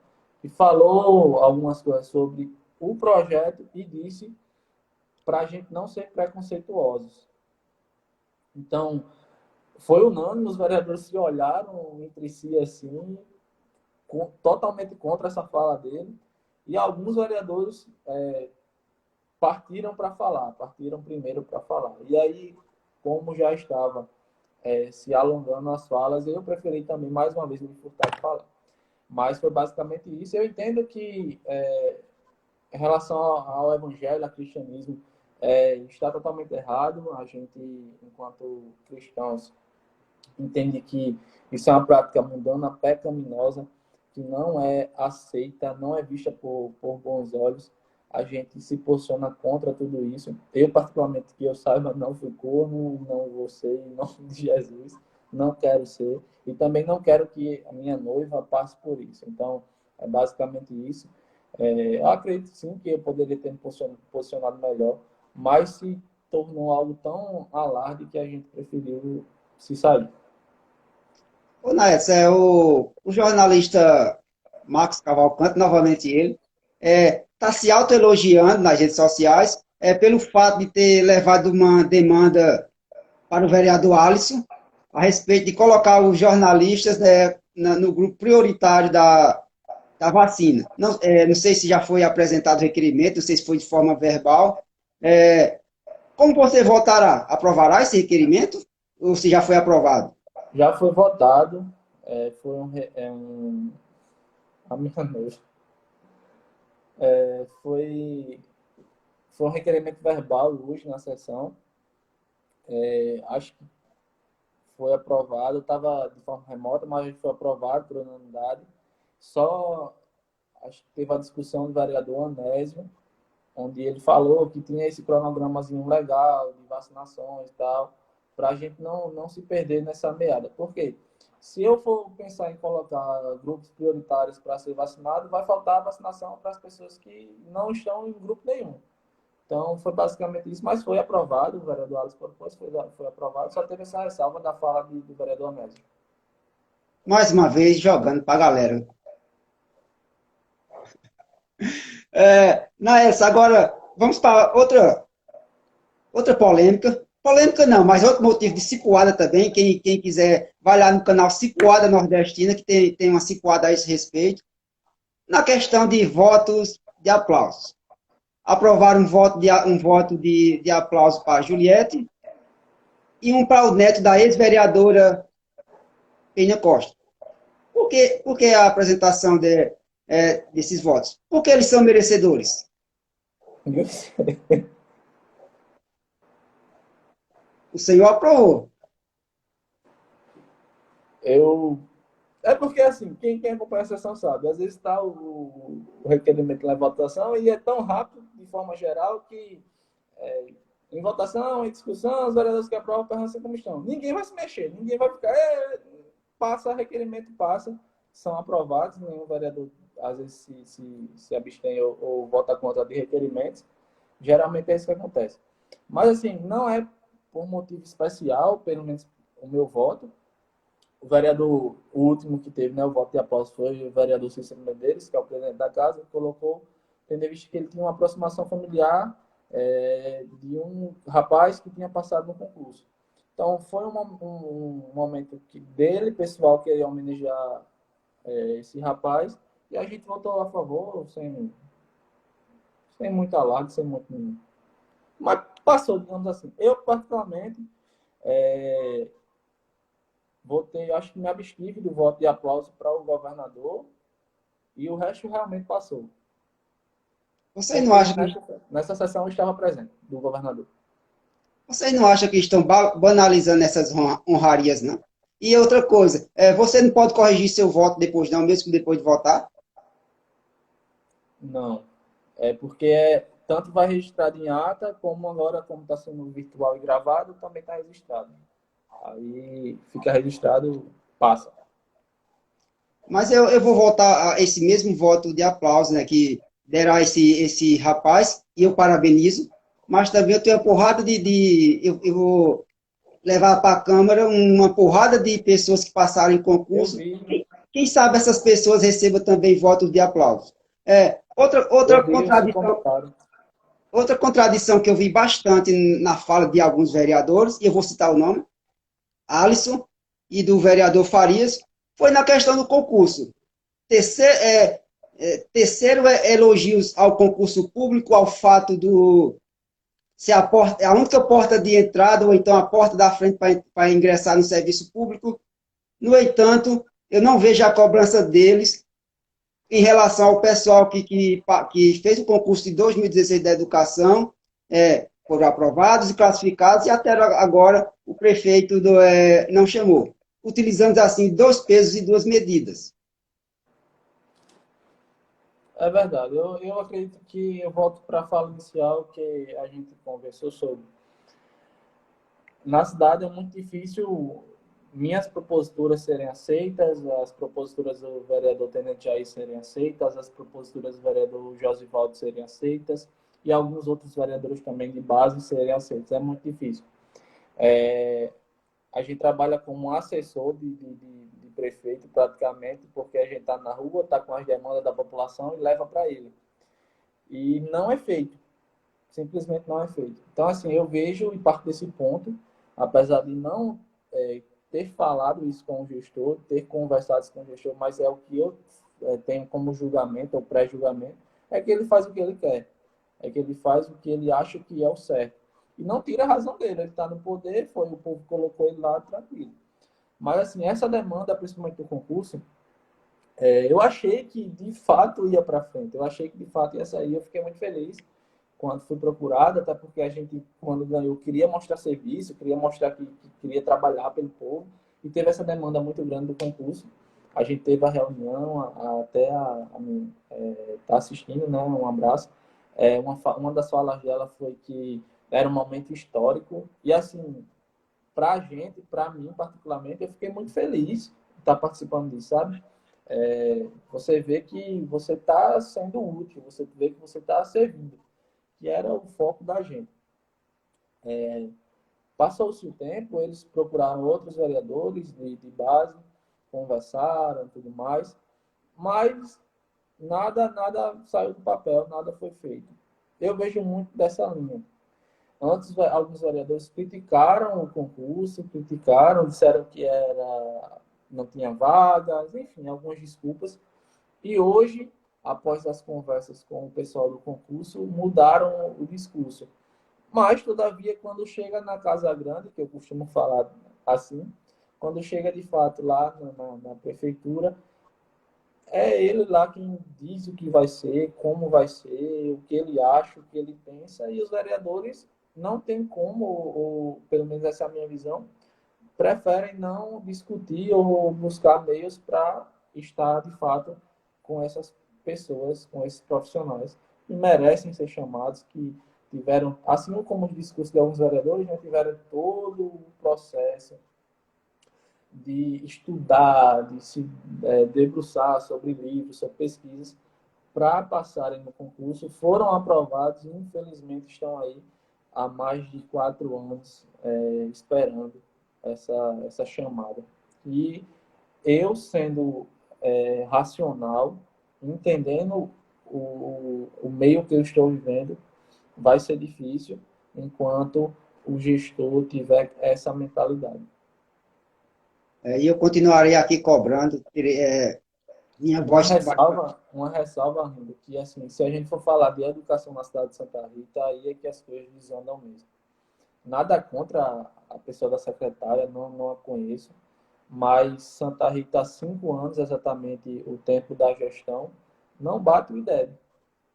e falou algumas coisas sobre o projeto e disse para a gente não ser preconceituosos. Então, foi unânime, os vereadores se olharam entre si assim, totalmente contra essa fala dele, e alguns vereadores partiram primeiro para falar. E aí, como já estava se alongando as falas, eu preferi também, mais uma vez, me furtar de falar. Mas foi basicamente isso. Eu entendo que, em relação ao evangelho, ao cristianismo, está totalmente errado. A gente, enquanto cristãos, entende que isso é uma prática mundana, pecaminosa, que não é aceita, não é vista por bons olhos. A gente se posiciona contra tudo isso. Eu, particularmente, que eu saiba, não fui corno, não vou ser, em nome de Jesus, não quero ser. E também não quero que a minha noiva passe por isso. Então, é basicamente isso. Eu acredito, sim, que eu poderia ter me posicionado melhor, mas se tornou algo tão alarde que a gente preferiu se sair. Ô, Naeth, o jornalista Marcos Cavalcante, novamente ele, está se autoelogiando nas redes sociais pelo fato de ter levado uma demanda para o vereador Alisson a respeito de colocar os jornalistas no grupo prioritário da vacina. Não, não sei se já foi apresentado o requerimento, não sei se foi de forma verbal. Como você votará? Aprovará esse requerimento ou se já foi aprovado? Já foi votado, foi a minha noiva. Foi um requerimento verbal hoje na sessão. Acho que foi aprovado, estava de forma remota, mas foi aprovado por unanimidade. Só acho que teve a discussão do vereador Onésio, onde ele falou que tinha esse cronogramazinho legal de vacinações e tal, para a gente não se perder nessa meada. Por quê? Se eu for pensar em colocar grupos prioritários para ser vacinado, vai faltar vacinação para as pessoas que não estão em grupo nenhum. Então, foi basicamente isso, mas foi aprovado, o vereador Alisson propôs, foi aprovado, só teve essa ressalva da fala do vereador Onésio. Mais uma vez, jogando para a galera. Naessa, agora vamos para outra polêmica. Polêmica não, mas outro motivo de cipuada também. Quem quiser, vai lá no canal Cipuada Nordestina, que tem uma cipuada a esse respeito. Na questão de votos de aplauso. Aprovaram um voto de aplauso para a Juliette. e um para o neto da ex-vereadora Peña Costa. Por que a apresentação desses votos? Porque eles são merecedores. O senhor aprovou. Eu É porque, assim, quem acompanha a sessão sabe, às vezes está o requerimento na votação e é tão rápido, de forma geral, que em votação, em discussão, os vereadores que aprovam permanecem como estão. Ninguém vai se mexer, ninguém vai ficar, passa, requerimento passa, são aprovados, nenhum vereador, às vezes, se abstém ou vota contra de requerimentos. Geralmente é isso que acontece. Mas, assim, não é por motivo especial, pelo menos o meu voto. O vereador, o último que teve, né, o voto de aplauso foi o vereador Cícero Medeiros, que é o presidente da casa, que colocou, tendo visto que ele tinha uma aproximação familiar de um rapaz que tinha passado no concurso. Então, foi um momento dele, pessoal, que ia homenagear esse rapaz, e a gente votou a favor, sem muito alarde, sem muito... Mas passou, digamos assim. Eu, particularmente, votei, acho que me abstive do voto de aplauso para o governador e o resto realmente passou. Vocês não Porque acham que, nessa sessão eu estava presente, do governador. vocês não acham que estão banalizando essas honrarias, não? E outra coisa, você não pode corrigir seu voto depois, não, mesmo depois de votar? Não. É porque tanto vai registrado em ata, como agora, como está sendo virtual e gravado, também está registrado. Aí fica registrado, passa. Mas eu vou votar esse mesmo voto de aplauso, né, que deram a esse rapaz, e eu parabenizo, mas também eu tenho uma porrada eu vou levar para a Câmara uma porrada de pessoas que passaram em Eu concurso. vi, Quem sabe essas pessoas recebam também votos de aplauso. eu vi o seu comentário. Outra contradição que eu vi bastante na fala de alguns vereadores, e eu vou citar o nome, Alisson e do vereador Farias, foi na questão do concurso. Terceiro elogios ao concurso público, ao fato do ser a única porta de entrada, ou então a porta da frente para ingressar no serviço público. No entanto, eu não vejo a cobrança deles em relação ao pessoal que fez o concurso de 2016 da educação, foram aprovados e classificados, e até agora o prefeito não chamou. Utilizando, assim, 2 pesos e 2 medidas. É verdade. Eu acredito que eu volto para a fala inicial que a gente conversou sobre. Na cidade é muito difícil minhas proposituras serem aceitas, as proposituras do vereador Tenente Jair serem aceitas, as proposituras do vereador Josivaldo serem aceitas e alguns outros vereadores também de base serem aceitos. É muito difícil. A gente trabalha como assessor de prefeito praticamente, porque a gente está na rua, está com as demandas da população e leva para ele. E não é feito. Simplesmente não é feito. Então, assim, eu vejo e parto desse ponto, apesar de não ter falado isso com o gestor, ter conversado isso com o gestor, mas é o que eu tenho como julgamento, ou pré-julgamento, é que ele faz o que ele quer. É que ele faz o que ele acha que é o certo. E não tira a razão dele. Ele está no poder, foi o povo que colocou ele lá, tranquilo. Mas, assim, essa demanda, principalmente do concurso, eu achei que, de fato, ia para frente. Eu achei que, de fato, ia sair. Eu fiquei muito feliz quando fui procurado, até porque a gente, quando ganhou, queria mostrar serviço, queria mostrar que queria trabalhar pelo povo, e teve essa demanda muito grande do concurso. A gente teve a reunião, até tá assistindo, né? Um abraço. Uma das falas dela foi que era um momento histórico, e assim, para a gente, para mim particularmente, eu fiquei muito feliz de estar participando disso, sabe? Você vê que você está sendo útil, você vê que você está servindo, que era o foco da gente. Passou-se o tempo, eles procuraram outros vereadores de base, conversaram e tudo mais, mas nada saiu do papel, nada foi feito. Eu vejo muito dessa linha. Antes, alguns vereadores criticaram o concurso, criticaram, disseram que não tinha vagas, enfim, algumas desculpas. E hoje, após as conversas com o pessoal do concurso, mudaram o discurso. Mas, todavia, quando chega na Casa Grande, que eu costumo falar assim, quando chega de fato lá na prefeitura, é ele lá quem diz o que vai ser, como vai ser, o que ele acha, o que ele pensa, e os vereadores não tem como, ou pelo menos essa é a minha visão, preferem não discutir ou buscar meios para estar, de fato, com essas pessoas, com esses profissionais, que merecem ser chamados, que tiveram, assim como o discurso de alguns vereadores, já tiveram todo o processo de estudar, de se debruçar sobre livros, sobre pesquisas, para passarem no concurso, foram aprovados e, infelizmente, estão aí há mais de 4 anos esperando essa chamada. E eu, sendo racional, entendendo o meio que eu estou vivendo, vai ser difícil enquanto o gestor tiver essa mentalidade. E eu continuarei aqui cobrando, minha voz Uma ressalva, Arlindo, que assim, se a gente for falar de educação na cidade de Santa Rita, aí é que as coisas desandam mesmo. Nada contra a pessoa da secretária, não a conheço, mas Santa Rita, há 5 anos, exatamente o tempo da gestão, não bate o IDEB.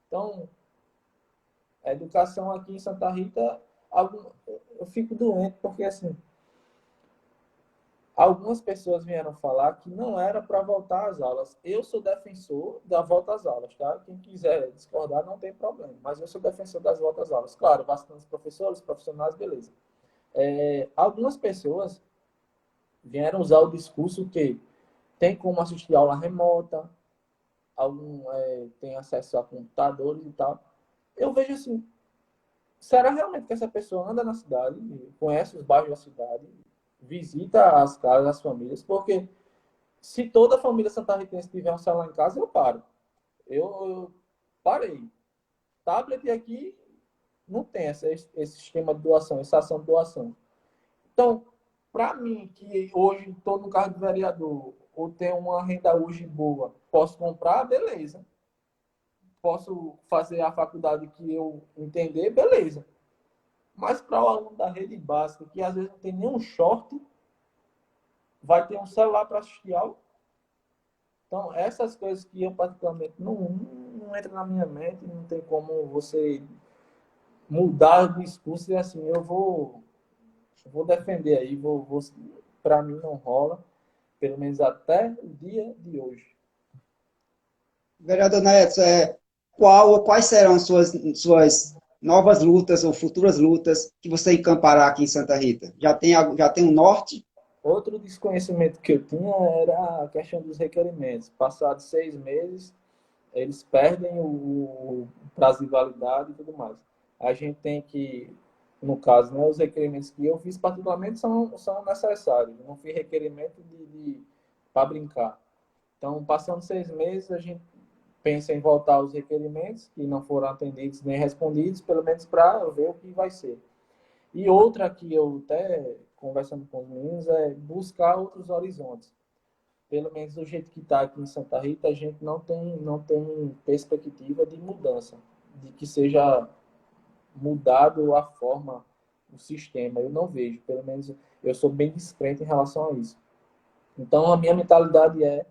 Então, a educação aqui em Santa Rita, eu fico doente, porque assim, algumas pessoas vieram falar que não era para voltar às aulas. Eu sou defensor da volta às aulas, tá? Quem quiser discordar não tem problema, mas eu sou defensor das voltas às aulas. Claro, vacinando os professores, profissionais, beleza. Algumas pessoas vieram usar o discurso que tem como assistir aula remota, tem acesso a computadores e tal. Eu vejo assim, será realmente que essa pessoa anda na cidade, conhece os bairros da cidade, visita as casas, as famílias? Porque se toda a família santarritense tiver um celular em casa, eu paro. Eu parei. Tablet aqui não tem esse sistema de doação, essa ação de doação. Então, para mim, que hoje estou no cargo de vereador, ou tenho uma renda hoje boa, posso comprar, beleza. Posso fazer a faculdade que eu entender, beleza. Mas para o aluno da rede básica, que às vezes não tem nenhum short, vai ter um celular para assistir aula. Então, essas coisas que eu particularmente não entram na minha mente, não tem como você mudar o discurso e assim, eu vou defender aí, para mim não rola, pelo menos até o dia de hoje. Vereador Neto, quais serão suas novas lutas ou futuras lutas que você encampará aqui em Santa Rita? Já tem um norte? Outro desconhecimento que eu tinha era a questão dos requerimentos. Passados 6 meses, eles perdem o prazo de validade e tudo mais. A gente tem que, no caso, né, os requerimentos que eu fiz particularmente são necessários. Eu não fiz requerimento para brincar. Então, passando 6 meses, a gente pensa em voltar os requerimentos que não foram atendidos nem respondidos, pelo menos para ver o que vai ser. E outra que eu até conversando com os meninos é buscar outros horizontes. Pelo menos do jeito que está aqui em Santa Rita, a gente não tem perspectiva de mudança, de que seja mudado a forma, o sistema. Eu não vejo, pelo menos eu sou bem descrente em relação a isso. Então, a minha mentalidade é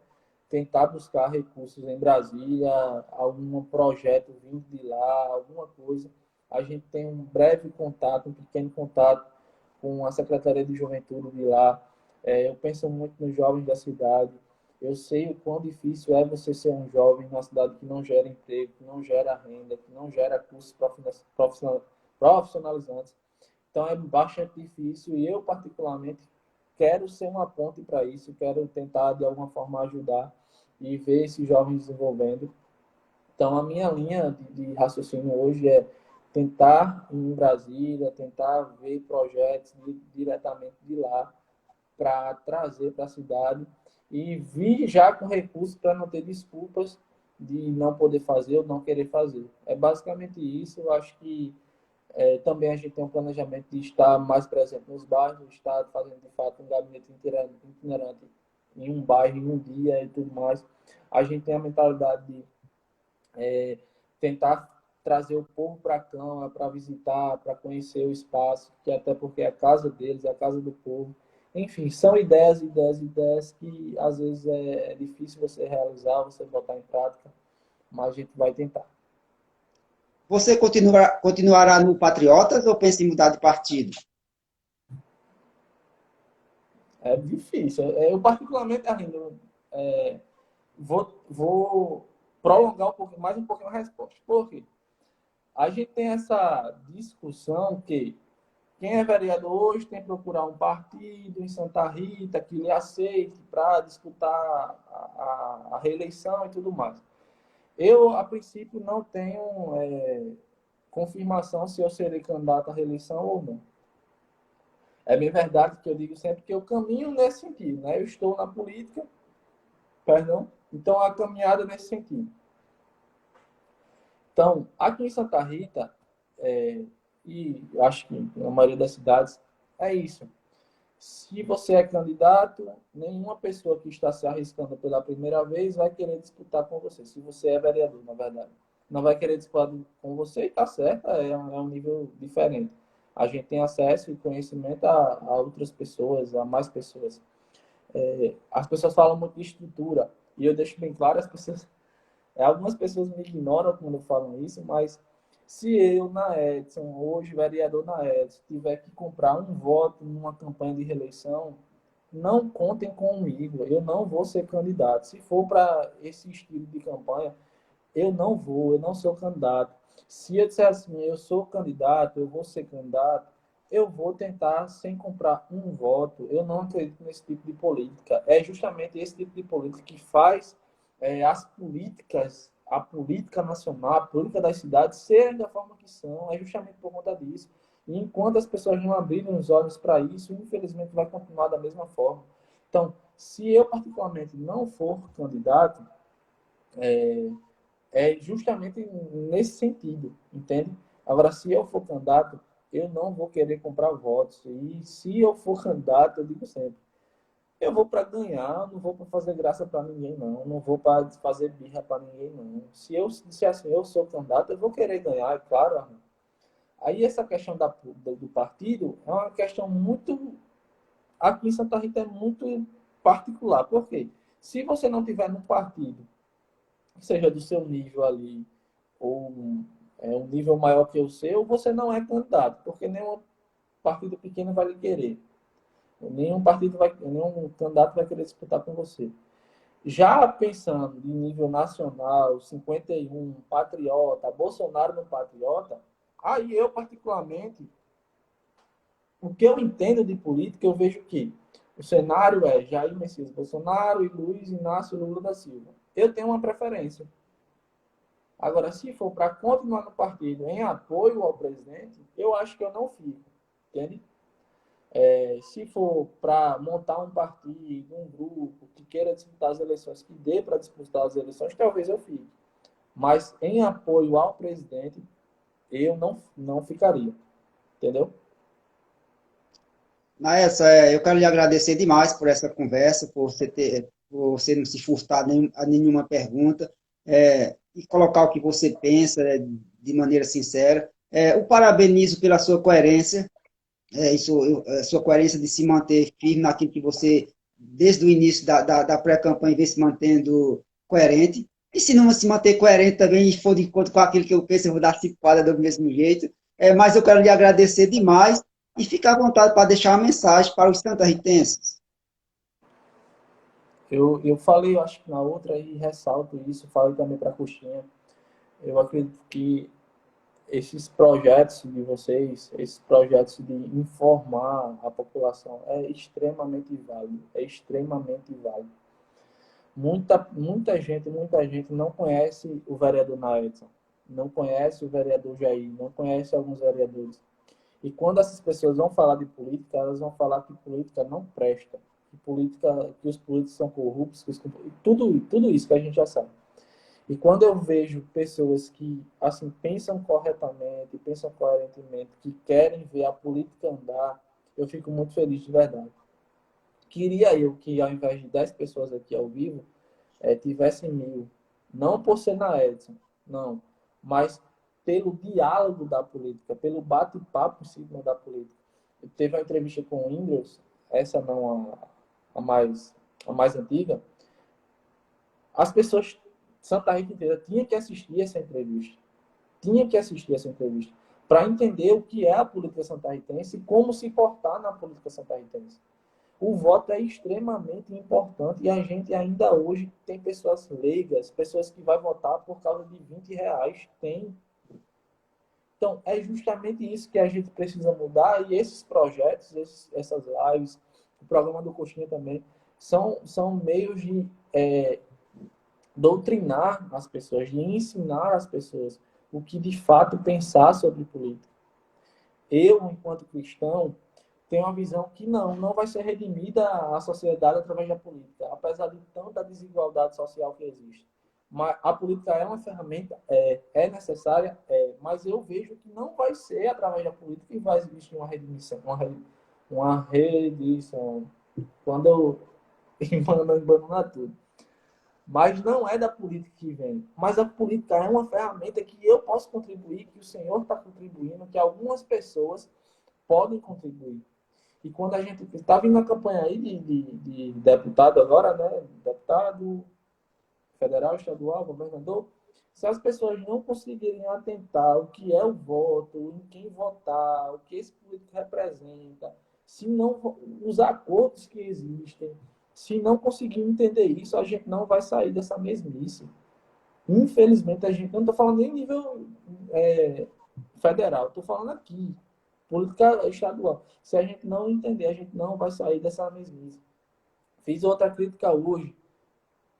tentar buscar recursos em Brasília, algum projeto vindo de lá, alguma coisa. A gente tem um breve contato, um pequeno contato com a Secretaria de Juventude de lá. Eu penso muito nos jovens da cidade. Eu sei o quão difícil é você ser um jovem numa cidade que não gera emprego, que não gera renda, que não gera cursos profissionalizantes. Então é bastante difícil e eu, particularmente, quero ser uma ponte para isso, quero tentar, de alguma forma, ajudar e ver esses jovens desenvolvendo. Então, a minha linha de raciocínio hoje é tentar ir em Brasília, tentar ver projetos diretamente de lá para trazer para a cidade e vir já com recursos para não ter desculpas de não poder fazer ou não querer fazer. É basicamente isso. Eu acho que também a gente tem um planejamento de estar mais presente nos bairros, estar fazendo de fato um gabinete itinerante em um bairro, em um dia e tudo mais. A gente tem a mentalidade de tentar trazer o povo para a Câmara, para visitar, para conhecer o espaço, que até porque é a casa deles, é a casa do povo. Enfim, são ideias, ideias, ideias que às vezes é difícil você realizar, você botar em prática, mas a gente vai tentar. Você continuará no Patriotas ou pensa em mudar de partido? É difícil. Eu particularmente, ainda vou prolongar mais um pouquinho a resposta. Por quê? A gente tem essa discussão que quem é vereador hoje tem que procurar um partido em Santa Rita que lhe aceite para disputar a reeleição e tudo mais. Eu, a princípio, não tenho confirmação se eu serei candidato à reeleição ou não. É bem verdade que eu digo sempre que eu caminho nesse sentido, né? Eu estou na política, perdão, então a caminhada nesse sentido. Então, aqui em Santa Rita, e acho que na maioria das cidades, é isso. Se você é candidato, nenhuma pessoa que está se arriscando pela primeira vez vai querer disputar com você. Se você é vereador, na verdade. Não vai querer disputar com você e está certo, é um nível diferente. A gente tem acesso e conhecimento a outras pessoas, a mais pessoas. As pessoas falam muito de estrutura, e eu deixo bem claro, algumas pessoas me ignoram quando falam isso, mas se eu, na Edson, hoje vereador na Edson, tiver que comprar um voto numa campanha de reeleição, não contem comigo, eu não vou ser candidato. Se for para esse estilo de campanha, eu não sou candidato. Se eu disser assim, eu sou candidato, eu vou ser candidato, eu vou tentar sem comprar um voto. Eu não acredito nesse tipo de política. É justamente esse tipo de política que faz as políticas, a política nacional, a política das cidades serem da forma que são. É justamente por conta disso. E enquanto as pessoas não abrirem os olhos para isso, infelizmente vai continuar da mesma forma. Então, se eu particularmente não for candidato, é justamente nesse sentido, entende? Agora, se eu for candidato, eu não vou querer comprar votos. E se eu for candidato, eu digo sempre, eu vou para ganhar, não vou para fazer graça para ninguém, não. Não vou para fazer birra para ninguém, não. Se eu disser assim, eu sou candidato, eu vou querer ganhar, é claro. Armin. Aí essa questão do partido é uma questão muito... Aqui em Santa Rita é muito particular. Por quê? Se você não tiver no partido, seja do seu nível ali, ou um nível maior que o seu, você não é candidato, porque nenhum partido pequeno vai lhe querer. Nenhum candidato vai querer disputar com você. Já pensando em nível nacional, 51, patriota, Bolsonaro no patriota, aí eu particularmente, o que eu entendo de política, eu vejo que o cenário é Jair Messias Bolsonaro e Luiz Inácio Lula da Silva. Eu tenho uma preferência. Agora, se for para continuar no partido em apoio ao presidente, eu acho que eu não fico, entende? Se for para montar um partido, um grupo que queira disputar as eleições, que dê para disputar as eleições, talvez eu fique. Mas em apoio ao presidente, eu não ficaria, entendeu? Naessa, eu quero lhe agradecer demais por essa conversa, por você não se furtar a nenhuma pergunta, e colocar o que você pensa, de maneira sincera. O parabenizo pela sua coerência, sua coerência de se manter firme naquilo que você, desde o início da pré-campanha, vem se mantendo coerente. E se não se manter coerente também e for de acordo com aquilo que eu penso, eu vou dar cipada do mesmo jeito. Mas eu quero lhe agradecer demais e ficar à vontade para deixar uma mensagem para os santarritenses. Eu falei, eu acho que na outra, e ressalto isso, falei também para a Coxinha. Eu acredito que esses projetos de vocês, esses projetos de informar a população é extremamente válido, é extremamente válido. Muita gente não conhece o vereador Naedson, não conhece o vereador Jair, não conhece alguns vereadores. E quando essas pessoas vão falar de política, elas vão falar que política não presta, que os políticos são corruptos, tudo isso que a gente já sabe. E quando eu vejo pessoas que assim pensam corretamente, pensam coerentemente, que querem ver a política andar, eu fico muito feliz de verdade. Queria eu que ao invés de 10 pessoas aqui ao vivo, tivessem 1000. Não por ser na Edson, não. Mas pelo diálogo da política, pelo bate-papo em cima da política. Teve uma entrevista com o Whindersson, essa não a mais antiga, as pessoas, Santa Rita inteira, tinha que assistir essa entrevista. Para entender o que é a política santarritense e como se portar na política santarritense. O voto é extremamente importante e a gente ainda hoje tem pessoas leigas, pessoas que vão votar por causa de R$ 20. Tem. Então, é justamente isso que a gente precisa mudar e esses projetos, essas lives, o programa do Coxinha também, são meios de doutrinar as pessoas, de ensinar as pessoas o que de fato pensar sobre política. Eu, enquanto cristão, tenho uma visão que não vai ser redimida a sociedade através da política, apesar de tanta desigualdade social que existe. Mas a política é uma ferramenta, é necessária, mas eu vejo que não vai ser através da política que vai existir uma redimissão, uma redição. Quando eu embananar tudo. Mas não é da política que vem. Mas a política é uma ferramenta que eu posso contribuir, que o Senhor está contribuindo, que algumas pessoas podem contribuir. E quando a gente está vindo na campanha aí de deputado agora, né? Deputado federal, estadual, governador, se as pessoas não conseguirem atentar o que é o voto, em quem votar, o que esse político representa, se não os acordos que existem, se não conseguir entender isso, a gente não vai sair dessa mesmice. Infelizmente, a gente não estou falando nem nível federal, estou falando aqui, política estadual. Se a gente não entender, a gente não vai sair dessa mesmice. Fiz outra crítica hoje.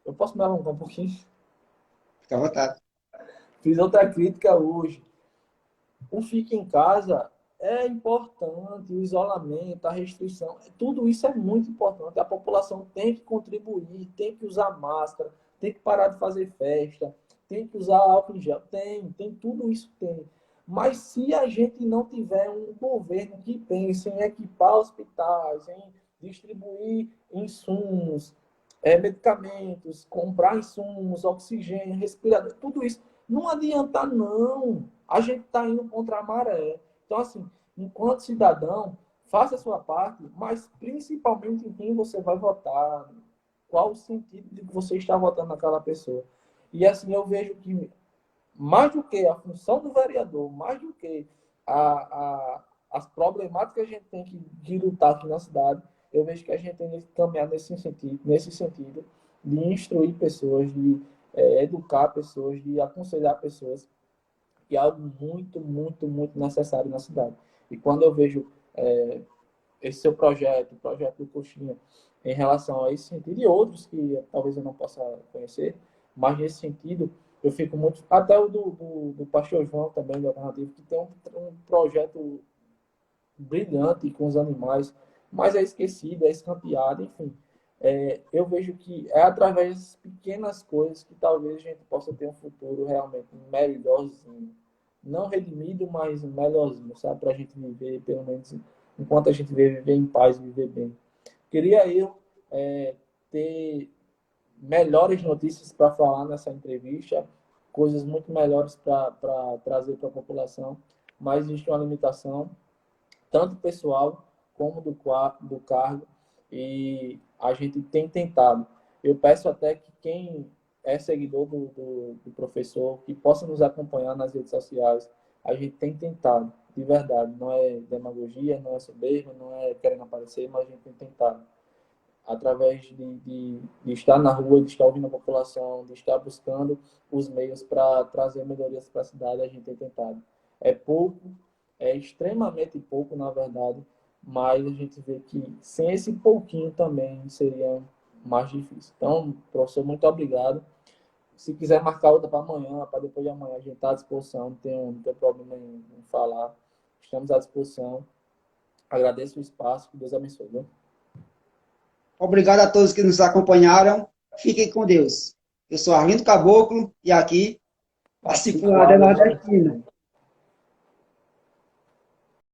Eu posso me alongar um pouquinho? Fica à vontade. Fiz outra crítica hoje. O fique em casa é importante, o isolamento, a restrição, tudo isso é muito importante. A população tem que contribuir, tem que usar máscara, tem que parar de fazer festa, tem que usar álcool em gel. Tem, tudo isso tem. Mas se a gente não tiver um governo que pense em equipar hospitais, em distribuir insumos, medicamentos, comprar insumos, oxigênio, respirador, tudo isso, não adianta não. A gente está indo contra a maré. Então, assim, enquanto cidadão, faça a sua parte, mas principalmente em quem você vai votar, qual o sentido de que você está votando naquela pessoa. E assim, eu vejo que mais do que a função do vereador, mais do que as problemáticas que a gente tem que lutar aqui na cidade, eu vejo que a gente tem que caminhar nesse sentido de instruir pessoas, de educar pessoas, de aconselhar pessoas, que é algo muito, muito, muito necessário na cidade. E quando eu vejo esse seu projeto, o projeto do Coxinha, em relação a esse sentido, e outros que talvez eu não possa conhecer, mas nesse sentido, eu fico muito... Até o do Pastor João também, do Alternativo, que tem um projeto brilhante com os animais, mas é esquecido, é escanteado, enfim. Eu vejo que é através das pequenas coisas que talvez a gente possa ter um futuro realmente melhorzinho. Não redimido, mas melhorzinho, sabe? Para a gente viver, pelo menos, enquanto a gente viver em paz, viver bem. Queria eu ter melhores notícias para falar nessa entrevista, coisas muito melhores para trazer para a população, mas existe uma limitação, tanto pessoal como do cargo, e a gente tem tentado. Eu peço até que quem é seguidor do professor, que possa nos acompanhar nas redes sociais. A gente tem tentado, de verdade. Não é demagogia, não é soberba, não é querendo aparecer, mas a gente tem tentado. Através de estar na rua, de estar ouvindo a população, de estar buscando os meios para trazer melhorias para a cidade, a gente tem tentado. É pouco, é extremamente pouco, na verdade, mas a gente vê que sem esse pouquinho também seria mais difícil. Então, professor, muito obrigado. Se quiser marcar outra para amanhã, para depois de amanhã, a gente está à disposição, não tem problema em falar. Estamos à disposição. Agradeço o espaço, que Deus abençoe. Viu? Obrigado a todos que nos acompanharam. Fiquem com Deus. Eu sou Arlindo Caboclo e aqui, a Cipuada Nordestina.